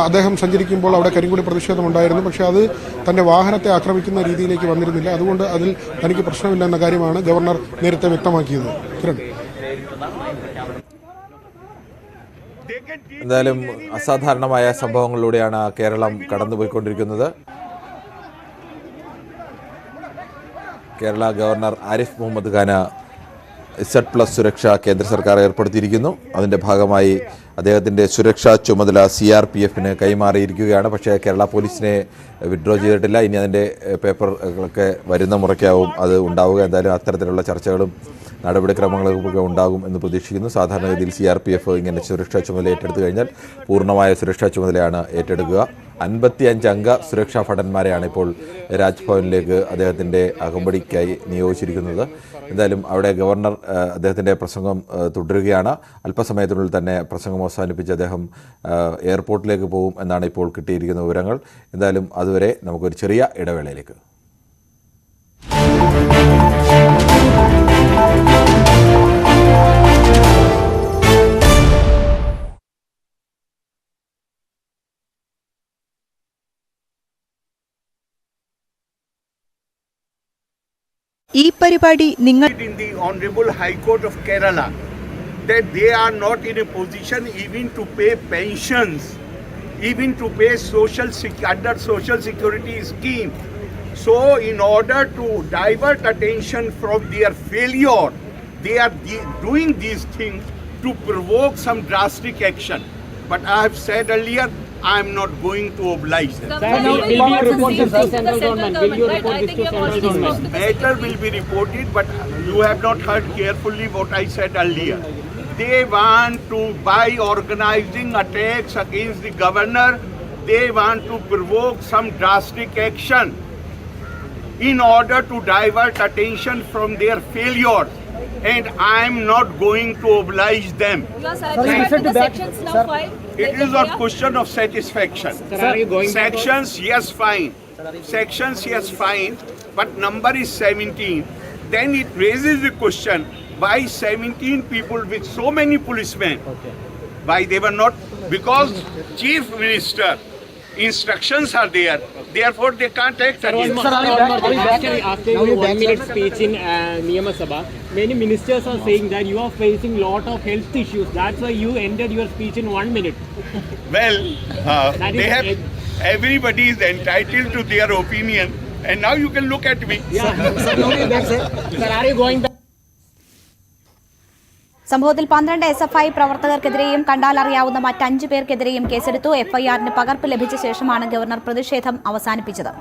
അദ്ദേഹം സഞ്ചരിക്കുമ്പോൾ അവിടെ കരിങ്കൊടി പ്രതിഷേധം ഉണ്ടായിരുന്നു. പക്ഷേ അത് തന്റെ വാഹനത്തെ ആക്രമിക്കുന്ന രീതിയിലേക്ക് വന്നിരുന്നില്ല. അതുകൊണ്ട് അതിൽ തനിക്ക് പ്രശ്നമില്ല എന്ന കാര്യമാണ് ഗവർണർ നേരത്തെ വ്യക്തമാക്കിയത്. കിരൺ, എന്തായാലും അസാധാരണമായ സംഭവങ്ങളിലൂടെയാണ് കേരളം കടന്നുപോയിക്കൊണ്ടിരിക്കുന്നത്. കേരള ഗവർണർ ആരിഫ് മുഹമ്മദ് ഖാന് Z+ സുരക്ഷ കേന്ദ്ര സർക്കാർ ഏർപ്പെടുത്തിയിരിക്കുന്നു. അതിൻ്റെ ഭാഗമായി അദ്ദേഹത്തിൻ്റെ സുരക്ഷാ ചുമതല CRPFന് കൈമാറിയിരിക്കുകയാണ്. പക്ഷേ കേരള പോലീസിനെ വിഡ്രോ ചെയ്തിട്ടില്ല. ഇനി അതിൻ്റെ പേപ്പറുകളൊക്കെ വരുന്ന മുറയ്ക്കാവും അത് ഉണ്ടാവുക. എന്തായാലും അത്തരത്തിലുള്ള ചർച്ചകളും നടപടിക്രമങ്ങളൊക്കെ ഉണ്ടാകും എന്ന് പ്രതീക്ഷിക്കുന്നു. സാധാരണഗതിയിൽ CRPF ഇങ്ങനെ സുരക്ഷാ ചുമതല ഏറ്റെടുത്തു കഴിഞ്ഞാൽ പൂർണ്ണമായ സുരക്ഷാ ചുമതലയാണ് ഏറ്റെടുക്കുക. 55 അംഗ സുരക്ഷാ ഭടന്മാരെയാണ് ഇപ്പോൾ രാജ്ഭവനിലേക്ക് അദ്ദേഹത്തിൻ്റെ അകമ്പടിക്കായി നിയോഗിച്ചിരിക്കുന്നത്. എന്തായാലും അവിടെ ഗവർണർ അദ്ദേഹത്തിൻ്റെ പ്രസംഗം തുടരുകയാണ്. അല്പസമയത്തിനുള്ളിൽ തന്നെ പ്രസംഗം അവസാനിപ്പിച്ച് അദ്ദേഹം എയർപോർട്ടിലേക്ക് പോകും എന്നാണ് ഇപ്പോൾ കിട്ടിയിരിക്കുന്ന വിവരങ്ങൾ. എന്തായാലും അതുവരെ നമുക്കൊരു ചെറിയ ഇടവേളയിലേക്ക്. ഈ പരിപാടി നിങ്ങൾ in the Honorable High Court of Kerala that they are not in a position even to pay pensions, even to pay under social security scheme. So in order to divert attention from their failure, they are doing these things to provoke some drastic action. But I have said earlier, I am not going to oblige them. Matter will be reported, but you have not heard carefully what I said earlier. They want to, by organizing attacks against the governor, they want to provoke some drastic action in order to divert attention from their failure. And I am not going to oblige them. You are satisfied with the sections now filed? It is not question of satisfaction. Sections, yes, fine. Sections, yes, fine. But number is 17. Then it raises the question, why 17 people with so many policemen? Why they were not? Because Chief Minister instructions are there. Therefore, they can't act against. After your 1-minute speech in Niyama Sabha, many ministers are saying that you are facing lot of health issues. That's why you ended your speech in 1 minute. Well, everybody is entitled to their opinion, and now you can look at me. Sir, are you going back? സംഭവത്തിൽ 12 SFI പ്രവർത്തകർക്കെതിരെയും കണ്ടാലറിയാവുന്ന മറ്റ് 5 പേർക്കെതിരെയും കേസെടുത്തു. FIRന് പകർപ്പ് ലഭിച്ച ശേഷമാണ് governor പ്രതിഷേധം അവസാനിപ്പിച്ചത്.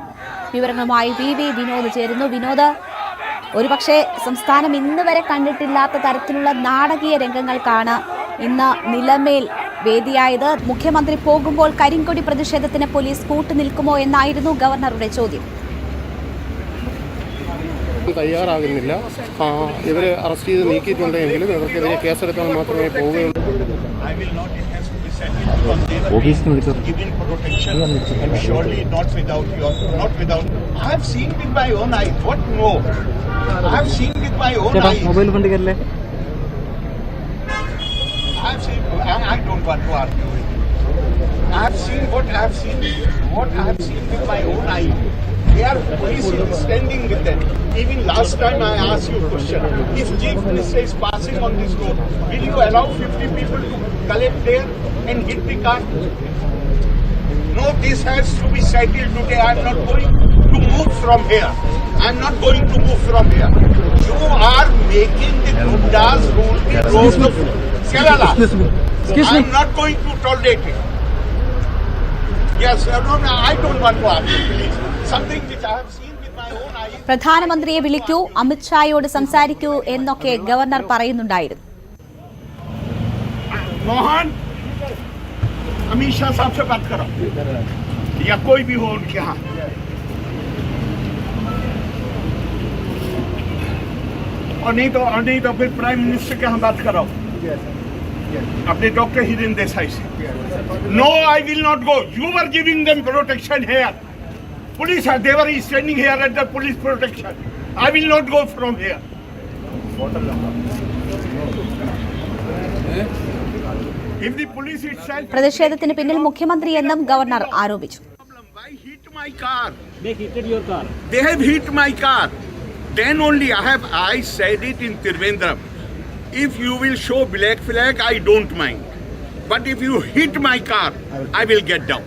വിവരങ്ങളുമായി VV Vinod ചേരുന്നു. വിനോദ്, ഒരുപക്ഷെ സംസ്ഥാനം ഇന്ന് വരെ കണ്ടിട്ടില്ലാത്ത തരത്തിലുള്ള നാടകീയ രംഗങ്ങൾക്കാണ് ഇന്ന് നിലമേൽ വേദിയായത്. മുഖ്യമന്ത്രി പോകുമ്പോൾ കരിങ്കൊടി പ്രതിഷേധത്തിന് പോലീസ് കൂട്ടുനിൽക്കുമോ എന്നായിരുന്നു ഗവർണറുടെ ചോദ്യം. തയ്യാറാകുന്നില്ല. ഇവർ അറസ്റ്റ് ചെയ്ത് നീക്കിയിട്ടുണ്ടെങ്കിലും ഇവർക്കെതിരെ കേസെടുത്താൽ മാത്രമേ പോവുകയുള്ളൂ. I will not, it has to be settled from there. Given protection and surely not without. I have seen with my own eyes. What more? I have seen with my own eyes. I have seen. I don't want to argue with you. I have seen what I have seen. What I have seen with my own eyes. They are police standing with them. Even last time I asked you a question. If Chief Minister is passing on this road, will you allow 50 people to collect there and hit the car? No, this has to be settled today. I am not going to move from here. I am not going to move from here. You are making the Guptas rule the road of Kerala. I am not going to tolerate it. Yes, no, I don't want to argue, please. Something which I have seen with my own eyes. പ്രധാനമന്ത്രിയെ വിളിക്കൂ, അമിത്ഷായോട് സംസാരിക്കൂ എന്നൊക്കെ governor പറയുന്നുണ്ടായിരുന്നു. मोहन अमित शाह साहब से बात करो या कोई भी हो उनके यहाँ. और नहीं तो फिर प्राइम मिनिस्टर के यहाँ बात करो अपने डॉक्टर हिरेन देसाई से. No, I will not go. You were giving them protection here. Police are, they were standing here at the police protection. I will not go from here. If the police itself. പ്രതിഷേധത്തിന് പിന്നിൽ മുഖ്യമന്ത്രി എന്നും governor ആരോപിച്ചു. Why hit my car? They hit your car. They have hit my car. Then only I said it in Trivandrum. If you will show black flag, I don't mind. But if you hit my car, I will get down.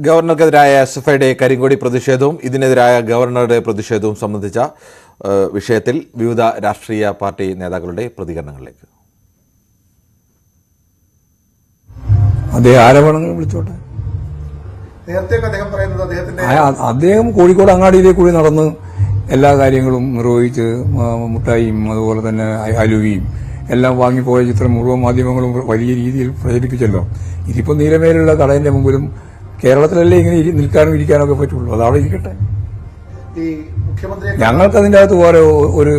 ഗവർണർക്കെതിരായ എസ്എഫ്ഐയുടെ കരിങ്കൊടി പ്രതിഷേധവും ഇതിനെതിരായ ഗവർണറുടെ പ്രതിഷേധവും സംബന്ധിച്ച വിഷയത്തിൽ വിവിധ രാഷ്ട്രീയ party നേതാക്കളുടെ പ്രതികരണങ്ങളിലേക്ക്. അദ്ദേഹം ആരോപണങ്ങൾ വിളിച്ചോട്ടെ. അദ്ദേഹം കോഴിക്കോട് അങ്ങാടിയിലേക്ക് കൂടി നടന്ന് എല്ലാ കാര്യങ്ങളും നിർവഹിച്ച് മുട്ടായിയും അതുപോലെ തന്നെ അലുവയും എല്ലാം വാങ്ങിപ്പോയ ചിത്രം മുഴുവൻ മാധ്യമങ്ങളും വലിയ രീതിയിൽ പ്രചരിപ്പിച്ചല്ലോ. ഇതിപ്പോൾ നീലമേലുള്ള കടയുടെ മുമ്പിലും കേരളത്തിലല്ലേ ഇങ്ങനെ നിൽക്കാനും ഇരിക്കാനൊക്കെ പറ്റുള്ളൂ. അതവിടെ ഇരിക്കട്ടെ. ഞങ്ങൾക്ക് അതിൻ്റെ അകത്ത് പോലെ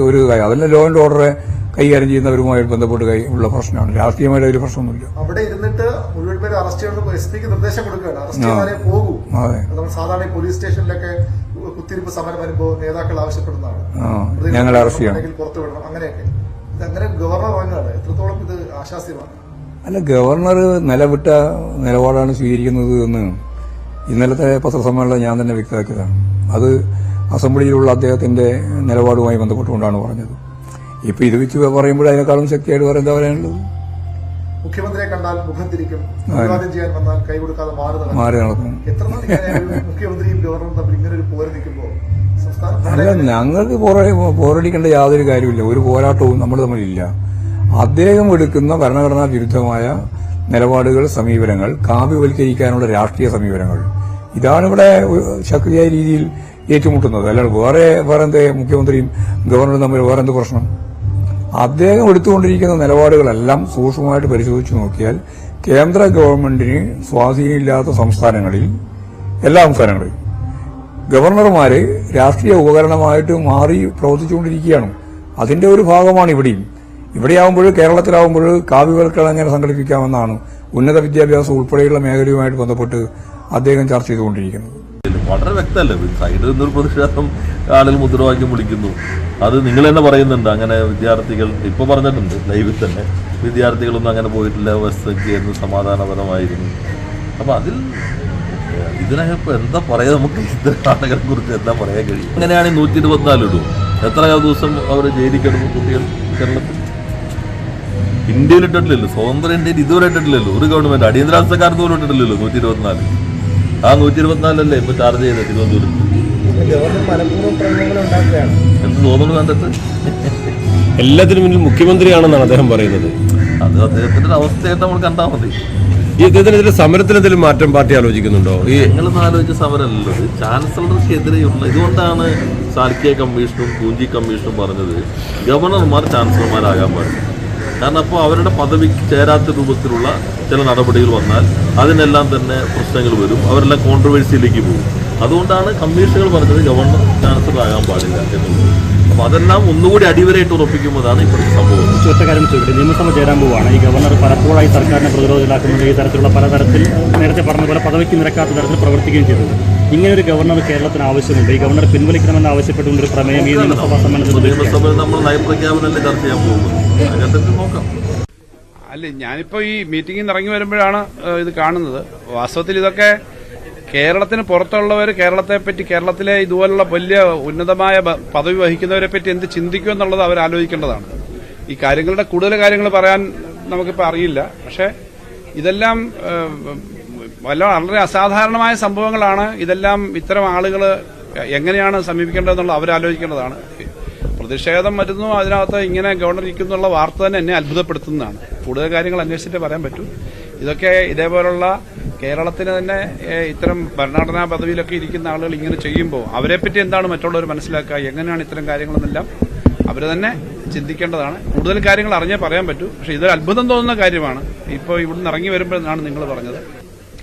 ഒരു കാര്യം അതല്ല, ലോ ആൻഡ് ഓർഡറെ കൈകാര്യം ചെയ്യുന്നവരുമായി ബന്ധപ്പെട്ട് ഉള്ള പ്രശ്നമാണ്. രാഷ്ട്രീയമായിട്ട് ഒരു പ്രശ്നമൊന്നുമില്ല. അവിടെ ഇരുന്നിട്ട് മുഴുവൻ പേര് അറസ്റ്റ് ചെയ്യണം എസ് പിക്ക് നിർദ്ദേശം കൊടുക്കുകയാണ്. അറസ്റ്റ് ചെയ്യാനേ പോകൂ. നമ്മൾ സാധാരണ പോലീസ് സ്റ്റേഷനിലൊക്കെ കുത്തിരിപ്പ് സമരം വരുമ്പോൾ നേതാക്കൾ ആവശ്യപ്പെടുന്നതാണ് ഞങ്ങൾ അറസ്റ്റ് ചെയ്യണം, പുറത്തു വിടണം, അങ്ങനെയൊക്കെ. ഇതങ്ങനെ ഗവർണർ പറഞ്ഞാണ്. എത്രത്തോളം ഇത് ആശാസ്യമാണ്? അല്ല, ഗവർണർ നിലവിട്ട നിലപാടാണ് സ്വീകരിക്കുന്നത് എന്ന് ഇന്നലത്തെ പത്രസമ്മേളനം ഞാൻ തന്നെ വ്യക്തമാക്കിയതാണ്. അത് അസംബ്ലിയിലുള്ള അദ്ദേഹത്തിന്റെ നിലപാടുമായി ബന്ധപ്പെട്ടുകൊണ്ടാണ് പറഞ്ഞത്. ഇപ്പൊ ഇത് വെച്ച് പറയുമ്പോൾ അതിനേക്കാളും ശക്തിയായിട്ട് വേറെ എന്താ പറയാനുള്ളത്? മുഖ്യമന്ത്രിയെ കണ്ടാൽ മുഖം തിരിക്കും, അഭിവാദ്യം ചെയ്യാൻ വന്നാൽ കൈ കൊടുക്കാതെ മാറി നടക്കും. മുഖ്യമന്ത്രിയും ഗവർണറും തമ്മിൽ ഇങ്ങനെ ഒരു പോര് നിൽക്കുമ്പോൾ അല്ല, ഞങ്ങൾക്ക് പോരടിക്കേണ്ട യാതൊരു കാര്യമില്ല. ഒരു പോരാട്ടവും നമ്മൾ തമ്മിലില്ല. അദ്ദേഹം എടുക്കുന്ന ഭരണഘടനാ വിരുദ്ധമായ നിലപാടുകൾ, സമീപനങ്ങൾ, കാവ്യവൽക്കരിക്കാനുള്ള രാഷ്ട്രീയ സമീപനങ്ങൾ, ഇതാണ് ഇവിടെ ശക്തിയായ രീതിയിൽ ഏറ്റുമുട്ടുന്നത്. അല്ലാതെ വേറെ എന്ത് മുഖ്യമന്ത്രിയും ഗവർണറും തമ്മിൽ വേറെ എന്ത് പ്രശ്നം? അദ്ദേഹം എടുത്തുകൊണ്ടിരിക്കുന്ന നിലപാടുകളെല്ലാം സൂക്ഷ്മമായിട്ട് പരിശോധിച്ചു നോക്കിയാൽ കേന്ദ്ര ഗവൺമെന്റിന് സ്വാധീനമില്ലാത്ത സംസ്ഥാനങ്ങളിൽ, എല്ലാ സംസ്ഥാനങ്ങളിലും ഗവർണർമാര് രാഷ്ട്രീയ ഉപകരണമായിട്ട് മാറി പ്രവർത്തിച്ചുകൊണ്ടിരിക്കുകയാണ്. അതിന്റെ ഒരു ഭാഗമാണ് ഇവിടെയും. ഇവിടെയാവുമ്പോൾ, കേരളത്തിലാവുമ്പോൾ കാവ്യവൽക്കരണം എങ്ങനെ സംഘടിപ്പിക്കാമെന്നാണ് ഉന്നത വിദ്യാഭ്യാസം ഉൾപ്പെടെയുള്ള മേഖലയുമായിട്ട് ബന്ധപ്പെട്ട് അദ്ദേഹം ചർച്ച ചെയ്തുകൊണ്ടിരിക്കുന്നത്. വളരെ വ്യക്തമല്ലേ, സൈഡിൽ നിന്നൊരു പ്രതിഷേധം ആളുകൾ മുദ്രാവാക്യം വിളിക്കുന്നു. അത് നിങ്ങൾ തന്നെ പറയുന്നുണ്ട്. അങ്ങനെ വിദ്യാർത്ഥികൾ ഇപ്പോൾ പറഞ്ഞിട്ടുണ്ട് ലൈവിൽ തന്നെ, വിദ്യാർത്ഥികളൊന്നും അങ്ങനെ പോയിട്ടില്ല, വ്യവസ്ഥയ്ക്ക് എന്ന് സമാധാനപരമായിരുന്നു. അപ്പോൾ ഇതിനകത്ത് എന്താ പറയാ, നമുക്ക് ഇത്ര ആളുകളെ കുറിച്ച് എന്താ പറയാൻ കഴിയും? അങ്ങനെയാണെങ്കിൽ 124 ഇടും. എത്ര ദിവസം അവർ ജയിലിൽ കിടന്നു കുട്ടികൾ കേരളത്തിൽ? ഇന്ത്യയിൽ ഇട്ടിട്ടില്ലല്ലോ, സ്വതന്ത്ര ഇന്ത്യയിൽ ഇതുവരെ ഇട്ടിട്ടില്ലല്ലോ. ഒരു ഗവൺമെന്റ് അടിയന്തരാവസ്ഥക്കാർക്ക് പോലും ഇട്ടിട്ടില്ലല്ലോ 124. ആ 124 ഇപ്പൊ ചാർജ് ചെയ്തത് തിരുവനന്തപുരത്ത്. എന്ത് തോന്നുന്നു കണ്ടിട്ട്? എല്ലാത്തിനും മുന്നിൽ മുഖ്യമന്ത്രിയാണെന്നാണ് അദ്ദേഹം പറയുന്നത്. അത് അദ്ദേഹത്തിന്റെ അവസ്ഥയായിട്ട് നമ്മൾ കണ്ടാൽ മതി. ഈ അദ്ദേഹത്തിനെതിരെ സമരത്തിനെന്തെങ്കിലും മാറ്റം പാർട്ടി ആലോചിക്കുന്നുണ്ടോ? ഈ ഞങ്ങളൊന്നും ആലോചിച്ച സമരമല്ലല്ലോ, ചാൻസലർക്കെതിരെയുള്ള. ഇതുകൊണ്ടാണ് സാൽക്കിയ കമ്മീഷനും പൂഞ്ചി കമ്മീഷനും പറഞ്ഞത് ഗവർണർമാർ ചാൻസലർമാരാകാൻ പാടില്ല. കാരണം അപ്പോൾ അവരുടെ പദവിക്ക് ചേരാത്ത രൂപത്തിലുള്ള ചില നടപടികൾ വന്നാൽ അതിനെല്ലാം തന്നെ പ്രശ്നങ്ങൾ വരും, അവരെല്ലാം കോൺട്രവേഴ്സിയിലേക്ക് പോകും. അതുകൊണ്ടാണ് കമ്മീഷനുകൾ പറഞ്ഞത് ഗവർണർ ചാൻസലർ ആകാൻ പാടില്ല എന്നുള്ളത്. അപ്പോൾ അതെല്ലാം ഒന്നുകൂടി അടിവരായിട്ട് ഉറപ്പിക്കുമ്പോഴാണ് ഇപ്പോഴത്തെ സംഭവം. ഒറ്റക്കാര്യം ചോദിക്കട്ടെ, നിയമസഭ ചേരാൻ പോവുകയാണ്. ഈ ഗവർണർ പലപ്പോഴായി സർക്കാരിനെ പ്രതിരോധത്തിലാക്കുന്നത്, ഈ തരത്തിലുള്ള പലതരത്തിൽ നേരത്തെ പറഞ്ഞ പോലെ പദവിക്ക് നിരക്കാത്ത തരത്തിൽ പ്രവർത്തിക്കുകയും ചെയ്തത്. ഇങ്ങനൊരു ഗവർണർ കേരളത്തിന് ആവശ്യമുണ്ട്. ഈ ഗവർണർ പിൻവലിക്കണമെന്ന് ആവശ്യപ്പെട്ടുകൊണ്ടൊരു പ്രമേയം ഈ നിയമസഭാ സമ്മേളനത്തിൽ നിയമസഭയിൽ നമ്മൾ നയപ്രഖ്യാപനമല്ലേ ചർച്ച ചെയ്യാൻ പോകുന്നത്, അങ്ങനത്തെ നോക്കാം. അല്ല, ഞാനിപ്പോൾ ഈ മീറ്റിംഗിൽ നിന്ന് ഇറങ്ങി വരുമ്പോഴാണ് ഇത് കാണുന്നത്. വാസ്തവത്തിൽ ഇതൊക്കെ കേരളത്തിന് പുറത്തുള്ളവർ കേരളത്തിലെ ഇതുപോലുള്ള വലിയ ഉന്നതമായ പദവി വഹിക്കുന്നവരെ പറ്റി എന്ത് ചിന്തിക്കും എന്നുള്ളത് അവർ ആലോചിക്കേണ്ടതാണ്. ഈ കാര്യങ്ങളുടെ കൂടുതൽ കാര്യങ്ങൾ പറയാൻ നമുക്കിപ്പോൾ അറിയില്ല. പക്ഷേ ഇതെല്ലാം വളരെ അസാധാരണമായ സംഭവങ്ങളാണ്. ഇതെല്ലാം ഇത്തരം ആളുകൾ എങ്ങനെയാണ് സമീപിക്കേണ്ടതെന്നുള്ളത് അവരാലോചിക്കേണ്ടതാണ്. പ്രതിഷേധം വരുന്നു, അതിനകത്ത് ഇങ്ങനെ ഗവർണർ ഇരിക്കുന്നുള്ള വാർത്ത തന്നെ എന്നെ അത്ഭുതപ്പെടുത്തുന്നതാണ്. കൂടുതൽ കാര്യങ്ങൾ അന്വേഷിച്ചിട്ടേ പറയാൻ പറ്റൂ. ഇതൊക്കെ ഇതേപോലുള്ള കേരളത്തിന് തന്നെ ഇത്തരം ഭരണഘടനാ പദവിയിലൊക്കെ ഇരിക്കുന്ന ആളുകൾ ഇങ്ങനെ ചെയ്യുമ്പോൾ അവരെപ്പറ്റി എന്താണ് മറ്റുള്ളവർ മനസ്സിലാക്കുക, എങ്ങനെയാണ് ഇത്തരം കാര്യങ്ങളെന്നെല്ലാം അവർ തന്നെ ചിന്തിക്കേണ്ടതാണ്. കൂടുതൽ കാര്യങ്ങൾ അറിഞ്ഞേ പറയാൻ പറ്റൂ. പക്ഷേ ഇതൊരു അത്ഭുതം തോന്നുന്ന കാര്യമാണ്. ഇപ്പോൾ ഇവിടുന്ന് ഇറങ്ങി വരുമ്പോഴാണ് നിങ്ങൾ പറഞ്ഞത്.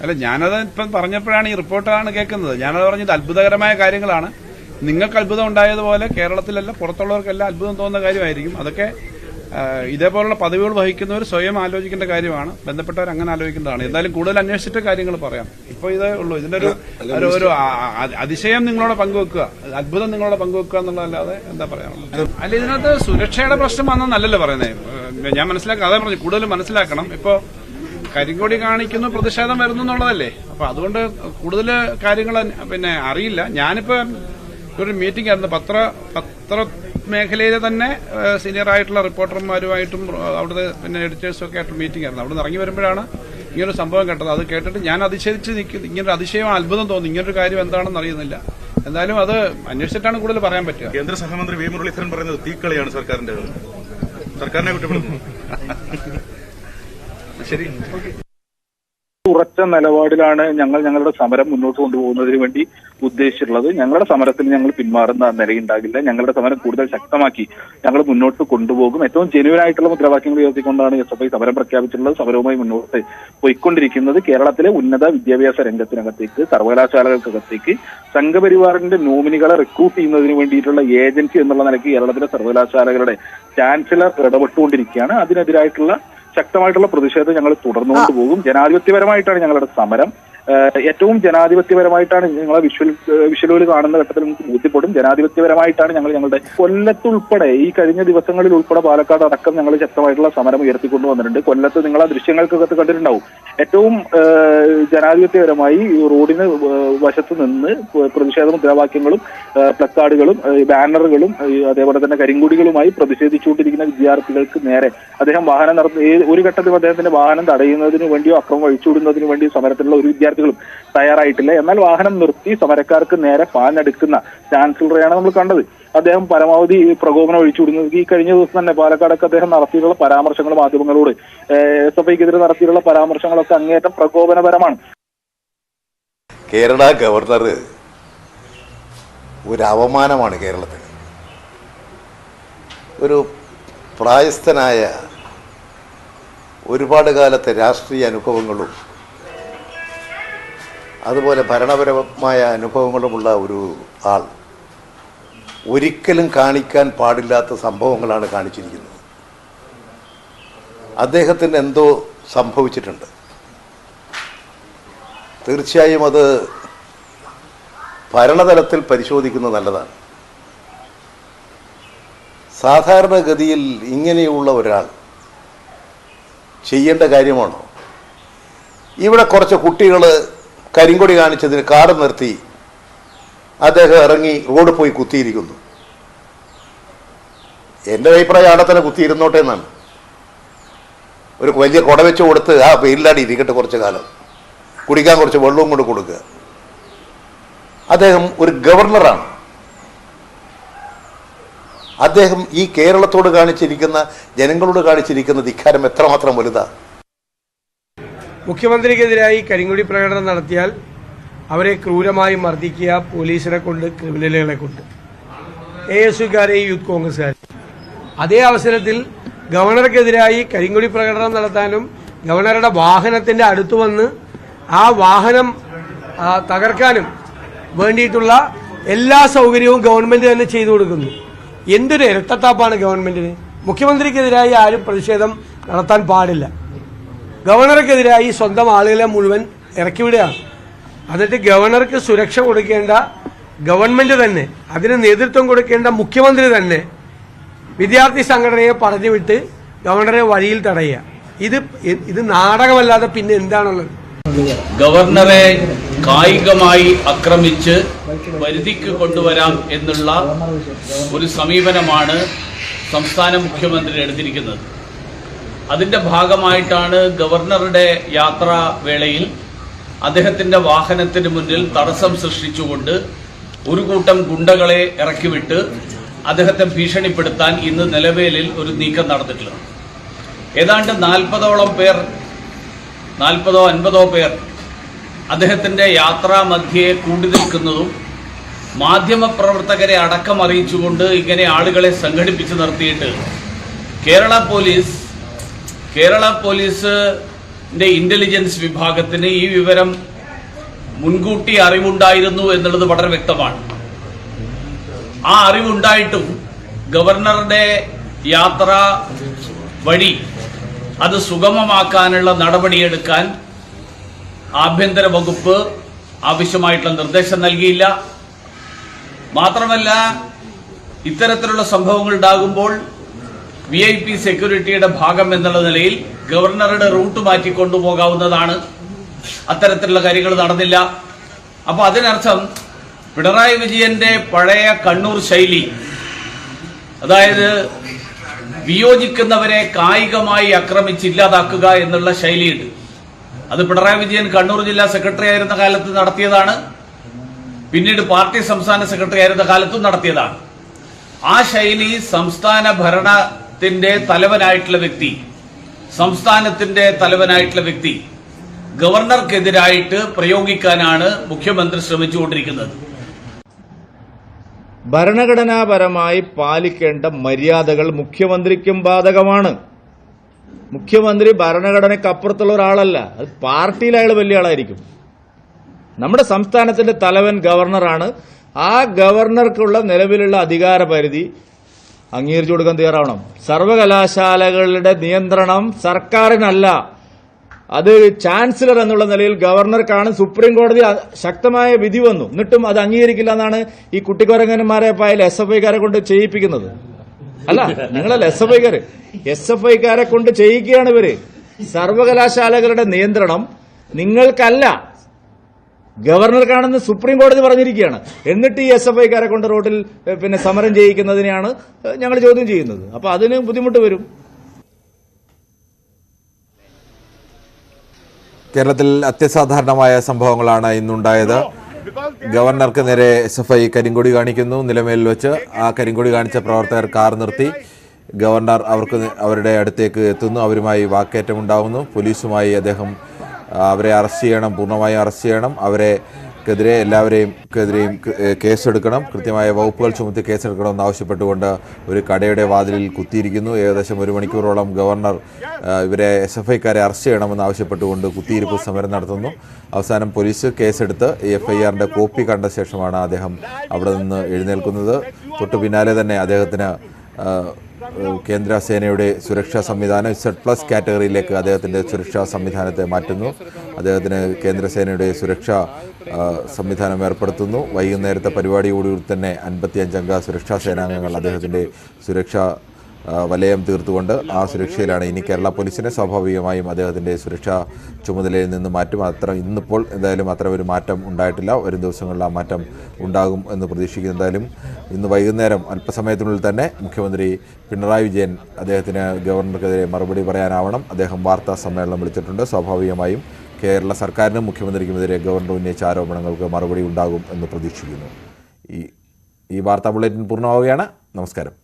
അല്ല, ഞാനത് ഇപ്പം പറഞ്ഞപ്പോഴാണ് ഈ റിപ്പോർട്ടാണ് കേൾക്കുന്നത്. ഞാനത് പറഞ്ഞത് അത്ഭുതകരമായ കാര്യങ്ങളാണ്. നിങ്ങൾക്ക് അത്ഭുതം ഉണ്ടായതുപോലെ കേരളത്തിലല്ല പുറത്തുള്ളവർക്കെല്ലാം അത്ഭുതം തോന്നുന്ന കാര്യമായിരിക്കും. അതൊക്കെ ഇതേപോലുള്ള പദവികൾ വഹിക്കുന്നവർ സ്വയം ആലോചിക്കേണ്ട കാര്യമാണ്. ബന്ധപ്പെട്ടവർ അങ്ങനെ ആലോചിക്കേണ്ടതാണ്. എന്തായാലും കൂടുതൽ അന്വേഷിച്ചിട്ട് കാര്യങ്ങൾ പറയാം. ഇപ്പോൾ ഇതേ ഉള്ളൂ. ഇതിന്റെ ഒരു അതിശയം നിങ്ങളോട് പങ്കുവെക്കുക, അത്ഭുതം നിങ്ങളോട് പങ്കുവെക്കുക എന്നുള്ളതല്ലാതെ എന്താ പറയാനുള്ളത്. അല്ല, ഇതിനകത്ത് സുരക്ഷയുടെ പ്രശ്നം വന്നെന്നല്ലല്ലോ പറയുന്നത്. ഞാൻ മനസ്സിലാക്കാം, അതേ പറഞ്ഞു കൂടുതൽ മനസ്സിലാക്കണം. ഇപ്പോൾ കരിങ്കൊടി കാണിക്കുന്നു, പ്രതിഷേധം വരുന്നു എന്നുള്ളതല്ലേ. അപ്പൊ അതുകൊണ്ട് കൂടുതൽ കാര്യങ്ങൾ അറിയില്ല. ഞാനിപ്പോ ഒരു മീറ്റിംഗ് ആയിരുന്നു പത്ര മേഖലയിലെ തന്നെ സീനിയർ ആയിട്ടുള്ള റിപ്പോർട്ടർമാരുമായിട്ടും അവിടുത്തെ എഡിറ്റേഴ്സും ഒക്കെ ആയിട്ട് മീറ്റിംഗ് ആയിരുന്നു. അവിടെ നിന്ന് ഇറങ്ങി വരുമ്പോഴാണ് ഇങ്ങനൊരു സംഭവം കേട്ടത്. അത് കേട്ടിട്ട് ഞാൻ അതിശയിച്ച് നിൽക്കുന്നു. ഇങ്ങനൊരു അതിശയം അത്ഭുതം തോന്നി. ഇങ്ങനൊരു കാര്യം എന്താണെന്ന് അറിയുന്നില്ല. എന്തായാലും അത് അന്വേഷിച്ചിട്ടാണ് കൂടുതൽ പറയാൻ പറ്റുക. കേന്ദ്ര സഹമന്ത്രി വി മുരളീധരൻ പറയുന്നത് തീക്കളിയാണ് സർക്കാരിനെ കുറ്റപ്പെടുത്തുന്നു. ശരി, ഉറച്ച നിലപാടിലാണ് ഞങ്ങളുടെ സമരം മുന്നോട്ട് കൊണ്ടുപോകുന്നതിന് വേണ്ടി ഉദ്ദേശിച്ചിട്ടുള്ളത്. ഞങ്ങളുടെ സമരത്തിന് ഞങ്ങൾ പിന്മാറുന്ന നിലയുണ്ടാകില്ല. ഞങ്ങളുടെ സമരം കൂടുതൽ ശക്തമാക്കി ഞങ്ങൾ മുന്നോട്ട് കൊണ്ടുപോകും. ഏറ്റവും ജെന്യുവനായിട്ടുള്ള മുദ്രാവാക്യങ്ങൾ ഉയർത്തിക്കൊണ്ടാണ് SFI സമരം പ്രഖ്യാപിച്ചിട്ടുള്ളത്. സമരവുമായി മുന്നോട്ട് പോയിക്കൊണ്ടിരിക്കുന്നത്. കേരളത്തിലെ ഉന്നത വിദ്യാഭ്യാസ രംഗത്തിനകത്തേക്ക്, സർവകലാശാലകൾക്കകത്തേക്ക് സംഘപരിവാറിന്റെ നോമിനികളെ റിക്രൂട്ട് ചെയ്യുന്നതിന് വേണ്ടിയിട്ടുള്ള ഏജൻസി എന്നുള്ള നിലയ്ക്ക് കേരളത്തിലെ സർവകലാശാലകളുടെ ചാൻസലർ ഇടപെട്ടുകൊണ്ടിരിക്കുകയാണ്. അതിനെതിരായിട്ടുള്ള ശക്തമായിട്ടുള്ള പ്രതിഷേധം ഞങ്ങൾ തുടർന്നുകൊണ്ട് പോകും. ജനാധിപത്യപരമായിട്ടാണ് ഞങ്ങളുടെ സമരം. ഏറ്റവും ജനാധിപത്യപരമായിട്ടാണ് ഞങ്ങളെ വിഷ്വലുകൾ കാണുന്ന ഘട്ടത്തിൽ നമുക്ക് ബോധ്യപ്പെടും. ജനാധിപത്യപരമായിട്ടാണ് ഞങ്ങളുടെ കൊല്ലത്തുൾപ്പെടെ ഈ കഴിഞ്ഞ ദിവസങ്ങളിൽ ഉൾപ്പെടെ പാലക്കാട് അടക്കം ഞങ്ങൾ ശക്തമായിട്ടുള്ള സമരം ഉയർത്തിക്കൊണ്ടു വന്നിട്ടുണ്ട്. കൊല്ലത്ത് നിങ്ങൾ ആ ദൃശ്യങ്ങൾക്കകത്ത് കണ്ടിട്ടുണ്ടാവും. ഏറ്റവും ജനാധിപത്യപരമായി റോഡിന് വശത്ത് നിന്ന് പ്രതിഷേധ മുദ്രാവാക്യങ്ങളും പ്ലക്കാർഡുകളും ബാനറുകളും അതേപോലെ തന്നെ കരിങ്കൊടികളുമായി പ്രതിഷേധിച്ചുകൊണ്ടിരിക്കുന്ന വിദ്യാർത്ഥികൾക്ക് നേരെ അദ്ദേഹം വാഹനം ഒരു ഘട്ടത്തിൽ അദ്ദേഹത്തിന്റെ വാഹനം തടയുന്നതിന് വേണ്ടിയോ അക്രമം അഴിച്ചുവിടുന്നതിന് വേണ്ടിയോ സമരത്തിലുള്ള ഒരു വിദ്യാർത്ഥികളും തയ്യാറായിട്ടില്ല. എന്നാൽ വാഹനം നിർത്തി സമരക്കാർക്ക് നേരെ പാഞ്ഞെടുക്കുന്ന ചാൻസലറെയാണ് നമ്മൾ കണ്ടത്. അദ്ദേഹം പരമാവധി പ്രകോപനം ഒഴിച്ചുവിടുന്നത്. ഈ കഴിഞ്ഞ ദിവസം തന്നെ പാലക്കാടൊക്കെ അദ്ദേഹം നടത്തിയിട്ടുള്ള പരാമർശങ്ങൾ മാധ്യമങ്ങളോട് SFIക്കെതിരെ നടത്തിയിട്ടുള്ള പരാമർശങ്ങളൊക്കെ അങ്ങേയറ്റം പ്രകോപനപരമാണ്. കേരള ഗവർണർ ഒരു അവമാനമാണ് കേരളത്തിന്. ഒരു പ്രായസ്ഥനായ ഒരുപാട് കാലത്തെ രാഷ്ട്രീയ അനുഭവങ്ങളും അതുപോലെ ഭരണപരമായ അനുഭവങ്ങളുമുള്ള ഒരു ആൾ ഒരിക്കലും കാണിക്കാൻ പാടില്ലാത്ത സംഭവങ്ങളാണ് കാണിച്ചിരിക്കുന്നത്. അദ്ദേഹത്തിന് എന്തോ സംഭവിച്ചിട്ടുണ്ട്. തീർച്ചയായും അത് ഭരണതലത്തിൽ പരിശോധിക്കുന്നത് നല്ലതാണ്. സാധാരണഗതിയിൽ ഇങ്ങനെയുള്ള ഒരാൾ ചെയ്യേണ്ട കാര്യമാണോ? ഇവിടെ കുറച്ച് കുട്ടികൾ കരിങ്കൊടി കാണിച്ചതിന് കാറ് നിർത്തി അദ്ദേഹം ഇറങ്ങി റോഡ് പോയി കുത്തിയിരിക്കുന്നു. എൻ്റെ അഭിപ്രായം അവിടെ തന്നെ കുത്തിയിരുന്നോട്ടെ എന്നാണ്. ഒരു വലിയ കുട വെച്ച് കൊടുത്ത് ആ വെയിലാടി ഇരിക്കട്ടെ കുറച്ച് കാലം, കുടിക്കാൻ കുറച്ച് വെള്ളവും കൊണ്ട് കൊടുക്കുക. അദ്ദേഹം ഒരു ഗവർണറാണ്. അദ്ദേഹം ഈ കേരളത്തോട് കാണിച്ചിരിക്കുന്ന, ജനങ്ങളോട് കാണിച്ചിരിക്കുന്ന ധിക്കാരം എത്രമാത്രം വലുതാണ്. മുഖ്യമന്ത്രിക്കെതിരായി കരിങ്കൊടി പ്രകടനം നടത്തിയാൽ അവരെ ക്രൂരമായി മർദ്ദിക്കുക, പോലീസിനെ കൊണ്ട്, ക്രിമിനലുകളെ കൊണ്ട്, ASUക്കാരെയും യൂത്ത് കോൺഗ്രസ്സുകാരെയും. അതേ അവസരത്തിൽ ഗവർണർക്കെതിരായി കരിങ്കൊടി പ്രകടനം നടത്താനും ഗവർണറുടെ വാഹനത്തിന്റെ അടുത്ത് വന്ന് ആ വാഹനം തകർക്കാനും വേണ്ടിയിട്ടുള്ള എല്ലാ സൗകര്യവും ഗവൺമെന്റ് തന്നെ ചെയ്തു കൊടുക്കുന്നു. എന്തൊരു ഇരട്ടത്താപ്പാണ് ഗവൺമെന്റിന്. മുഖ്യമന്ത്രിക്കെതിരായി ആരും പ്രതിഷേധം നടത്താൻ പാടില്ല. ഗവർണർക്കെതിരായി സ്വന്തം ആളുകളെ മുഴുവൻ ഇറക്കിവിടുകയാണ്. എന്നിട്ട് ഗവർണർക്ക് സുരക്ഷ കൊടുക്കേണ്ട ഗവൺമെന്റ് തന്നെ, അതിന് നേതൃത്വം കൊടുക്കേണ്ട മുഖ്യമന്ത്രി തന്നെ വിദ്യാർത്ഥി സംഘടനയെ പറഞ്ഞുവിട്ട് ഗവർണറെ വഴിയിൽ തടയുക. ഇത് നാടകമല്ലാതെ പിന്നെ എന്താണുള്ളത്? ഗവർണറെ കായികമായി ആക്രമിച്ച് പരിധിക്ക് കൊണ്ടുവരാം എന്നുള്ള ഒരു സമീപനമാണ് സംസ്ഥാന മുഖ്യമന്ത്രി എടുത്തിരിക്കുന്നത്. അതിന്റെ ഭാഗമായിട്ടാണ് ഗവർണറുടെ യാത്രാവേളയിൽ അദ്ദേഹത്തിന്റെ വാഹനത്തിന് മുന്നിൽ തടസ്സം സൃഷ്ടിച്ചുകൊണ്ട് ഒരു കൂട്ടം ഗുണ്ടകളെ ഇറക്കിവിട്ട് അദ്ദേഹത്തെ ഭീഷണിപ്പെടുത്താൻ ഇന്ന് നിലവേലിൽ ഒരു നീക്കം നടന്നിട്ടുള്ളത്. ഏതാണ്ട് 40ഓളം പേർ, 40ഓ 50ഓ പേർ അദ്ദേഹത്തിന്റെ യാത്രാ മധ്യേ കൂടി നിൽക്കുന്നതും മാധ്യമപ്രവർത്തകരെ അടക്കം അറിയിച്ചുകൊണ്ട് ഇങ്ങനെ ആളുകളെ സംഘടിപ്പിച്ച് നിർത്തിയിട്ട് കേരള പോലീസിന്റെ ഇന്റലിജൻസ് വിഭാഗത്തിന് ഈ വിവരം മുൻകൂട്ടി അറിവുണ്ടായിരുന്നു എന്നുള്ളത് വളരെ വ്യക്തമാണ്. ആ അറിവുണ്ടായിട്ടും ഗവർണറുടെ യാത്ര വഴി അത് സുഗമമാക്കാനുള്ള നടപടിയെടുക്കാൻ ആഭ്യന്തര വകുപ്പ് ആവശ്യമായിട്ടുള്ള നിർദ്ദേശം നൽകിയില്ല. മാത്രമല്ല, ഇത്തരത്തിലുള്ള സംഭവങ്ങൾ ഉണ്ടാകുമ്പോൾ VIP സെക്യൂരിറ്റിയുടെ ഭാഗം എന്നുള്ള നിലയിൽ ഗവർണറുടെ റൂട്ട് മാറ്റി കൊണ്ടുപോകാവുന്നതാണ്. അത്തരത്തിലുള്ള കാര്യങ്ങൾ നടന്നില്ല. അപ്പോൾ അതിനർത്ഥം പിണറായി വിജയന്റെ പഴയ കണ്ണൂർ ശൈലി, അതായത് വിയോജിക്കുന്നവരെ കായികമായി ആക്രമിച്ച് ഇല്ലാതാക്കുക എന്നുള്ള ശൈലിയുണ്ട്. അത് പിണറായി വിജയൻ കണ്ണൂർ ജില്ലാ സെക്രട്ടറി ആയിരുന്ന കാലത്ത് നടത്തിയതാണ്. പിന്നീട് പാർട്ടി സംസ്ഥാന സെക്രട്ടറി ആയിരുന്ന കാലത്തും നടത്തിയതാണ്. ആ ശൈലി സംസ്ഥാന ഭരണത്തിന്റെ തലവനായിട്ടുള്ള വ്യക്തി, സംസ്ഥാനത്തിന്റെ തലവനായിട്ടുള്ള വ്യക്തി ഗവർണർക്കെതിരായിട്ട് പ്രയോഗിക്കാനാണ് മുഖ്യമന്ത്രി ശ്രമിച്ചുകൊണ്ടിരിക്കുന്നത്. ഭരണഘടനാപരമായി പാലിക്കേണ്ട മര്യാദകൾ മുഖ്യമന്ത്രിക്കും ബാധകമാണ്. മുഖ്യമന്ത്രി ഭരണഘടനയ്ക്കപ്പുറത്തുള്ള ഒരാളല്ല. അത് പാർട്ടിയിൽ അയാൾ വലിയ ആളായിരിക്കും. നമ്മുടെ സംസ്ഥാനത്തിന്റെ തലവൻ ഗവർണറാണ്. ആ ഗവർണർക്കുള്ള നിലവിലുള്ള അധികാര പരിധി അംഗീകരിച്ചു കൊടുക്കാൻ തയ്യാറാവണം. സർവകലാശാലകളുടെ നിയന്ത്രണം സർക്കാരിനല്ല, അത് ചാൻസലർ എന്നുള്ള നിലയിൽ ഗവർണർക്കാണ്. സുപ്രീം കോടതി ശക്തമായ വിധി വന്നു, എന്നിട്ടും അത് അംഗീകരിക്കില്ല എന്നാണ് ഈ കുട്ടിക്കുരങ്ങന്മാരെ പായൽ SFIക്കാരെ കൊണ്ട് ചെയ്യിപ്പിക്കുന്നത്. അല്ല, നിങ്ങളല്ല SFIക്കാരെ കൊണ്ട് ചെയ്യിക്കുകയാണ് ഇവര്. സർവകലാശാലകളുടെ നിയന്ത്രണം നിങ്ങൾക്കല്ല, ഗവർണർക്കാണെന്ന് സുപ്രീം കോടതി പറഞ്ഞിരിക്കുകയാണ്. എന്നിട്ട് ഈ SFIക്കാരെ കൊണ്ട് റോഡിൽ സമരം ചെയ്യിക്കുന്നതിനെയാണ് ഞങ്ങൾ ചോദ്യം ചെയ്യുന്നത്. അപ്പൊ അതിന് ബുദ്ധിമുട്ട് വരും. കേരളത്തിൽ അത്യസാധാരണമായ സംഭവങ്ങളാണ് ഇന്നുണ്ടായത്. ഗവർണർക്ക് നേരെ SFI കരിങ്കൊടി കാണിക്കുന്നു. നിലമേലിൽ വെച്ച് ആ കരിങ്കൊടി കാണിച്ച പ്രവർത്തകർ കാർ നിർത്തി. ഗവർണർ അവരുടെ അടുത്തേക്ക് എത്തുന്നു. അവരുമായി വാക്കേറ്റം ഉണ്ടാകുന്നു. പോലീസുമായി അദ്ദേഹം അവരെ അറസ്റ്റ് ചെയ്യണം, പൂർണ്ണമായും അറസ്റ്റ് ചെയ്യണം. അവരെക്കെതിരെ എല്ലാവരെയും കേസെടുക്കണം, കൃത്യമായ വകുപ്പുകൾ ചുമത്തി കേസെടുക്കണമെന്ന് ആവശ്യപ്പെട്ടുകൊണ്ട് ഒരു കടയുടെ വാതിലിൽ കുത്തിയിരിക്കുന്നു. ഏകദേശം 1 മണിക്കൂറോളം ഗവർണർ ഇവരെ SFIക്കാരെ അറസ്റ്റ് ചെയ്യണമെന്ന് ആവശ്യപ്പെട്ടുകൊണ്ട് കുത്തിയിരിപ്പ് സമരം നടത്തുന്നു. അവസാനം പോലീസ് കേസെടുത്ത് FIRന്റെ കോപ്പി കണ്ട ശേഷമാണ് അദ്ദേഹം അവിടെ നിന്ന് എഴുന്നേൽക്കുന്നത്. തൊട്ടു പിന്നാലെ തന്നെ അദ്ദേഹത്തിന് കേന്ദ്ര സേനയുടെ സുരക്ഷാ സംവിധാനം Z+ കാറ്റഗറിയിലേക്ക് അദ്ദേഹത്തിൻ്റെ സുരക്ഷാ സംവിധാനത്തെ മാറ്റുന്നു. അദ്ദേഹത്തിന് കേന്ദ്രസേനയുടെ സുരക്ഷാ സംവിധാനം ഏർപ്പെടുത്തുന്നു. വൈകുന്നേരത്തെ പരിപാടിയോടുകൂടി തന്നെ 55 അംഗ സുരക്ഷാ സേനാംഗങ്ങൾ അദ്ദേഹത്തിൻ്റെ സുരക്ഷാ വലയം തീർത്തുകൊണ്ട് ആ സുരക്ഷയിലാണ്. ഇനി കേരള പോലീസിനെ സ്വാഭാവികമായും അദ്ദേഹത്തിൻ്റെ സുരക്ഷാ ചുമതലയിൽ നിന്ന് മാറ്റും. ഇന്നിപ്പോൾ എന്തായാലും അത്ര ഒരു മാറ്റം ഉണ്ടായിട്ടില്ല. വരും ദിവസങ്ങളിൽ ആ മാറ്റം ഉണ്ടാകും എന്ന് പ്രതീക്ഷിക്കുന്നു. എന്തായാലും ഇന്ന് വൈകുന്നേരം അല്പസമയത്തിനുള്ളിൽ തന്നെ മുഖ്യമന്ത്രി പിണറായി വിജയൻ അദ്ദേഹത്തിന് ഗവർണർക്കെതിരെ മറുപടി പറയാനാവണം. അദ്ദേഹം വാർത്താ സമ്മേളനം വിളിച്ചിട്ടുണ്ട്. സ്വാഭാവികമായും കേരള സർക്കാരിനും മുഖ്യമന്ത്രിക്കുമെതിരെ ഗവർണർ ഉന്നയിച്ച ആരോപണങ്ങൾക്ക് മറുപടി ഉണ്ടാകും എന്ന് പ്രതീക്ഷിക്കുന്നു. ഈ വാർത്താ ബുള്ളറ്റിൻ പൂർണ്ണമാവുകയാണ്. നമസ്കാരം.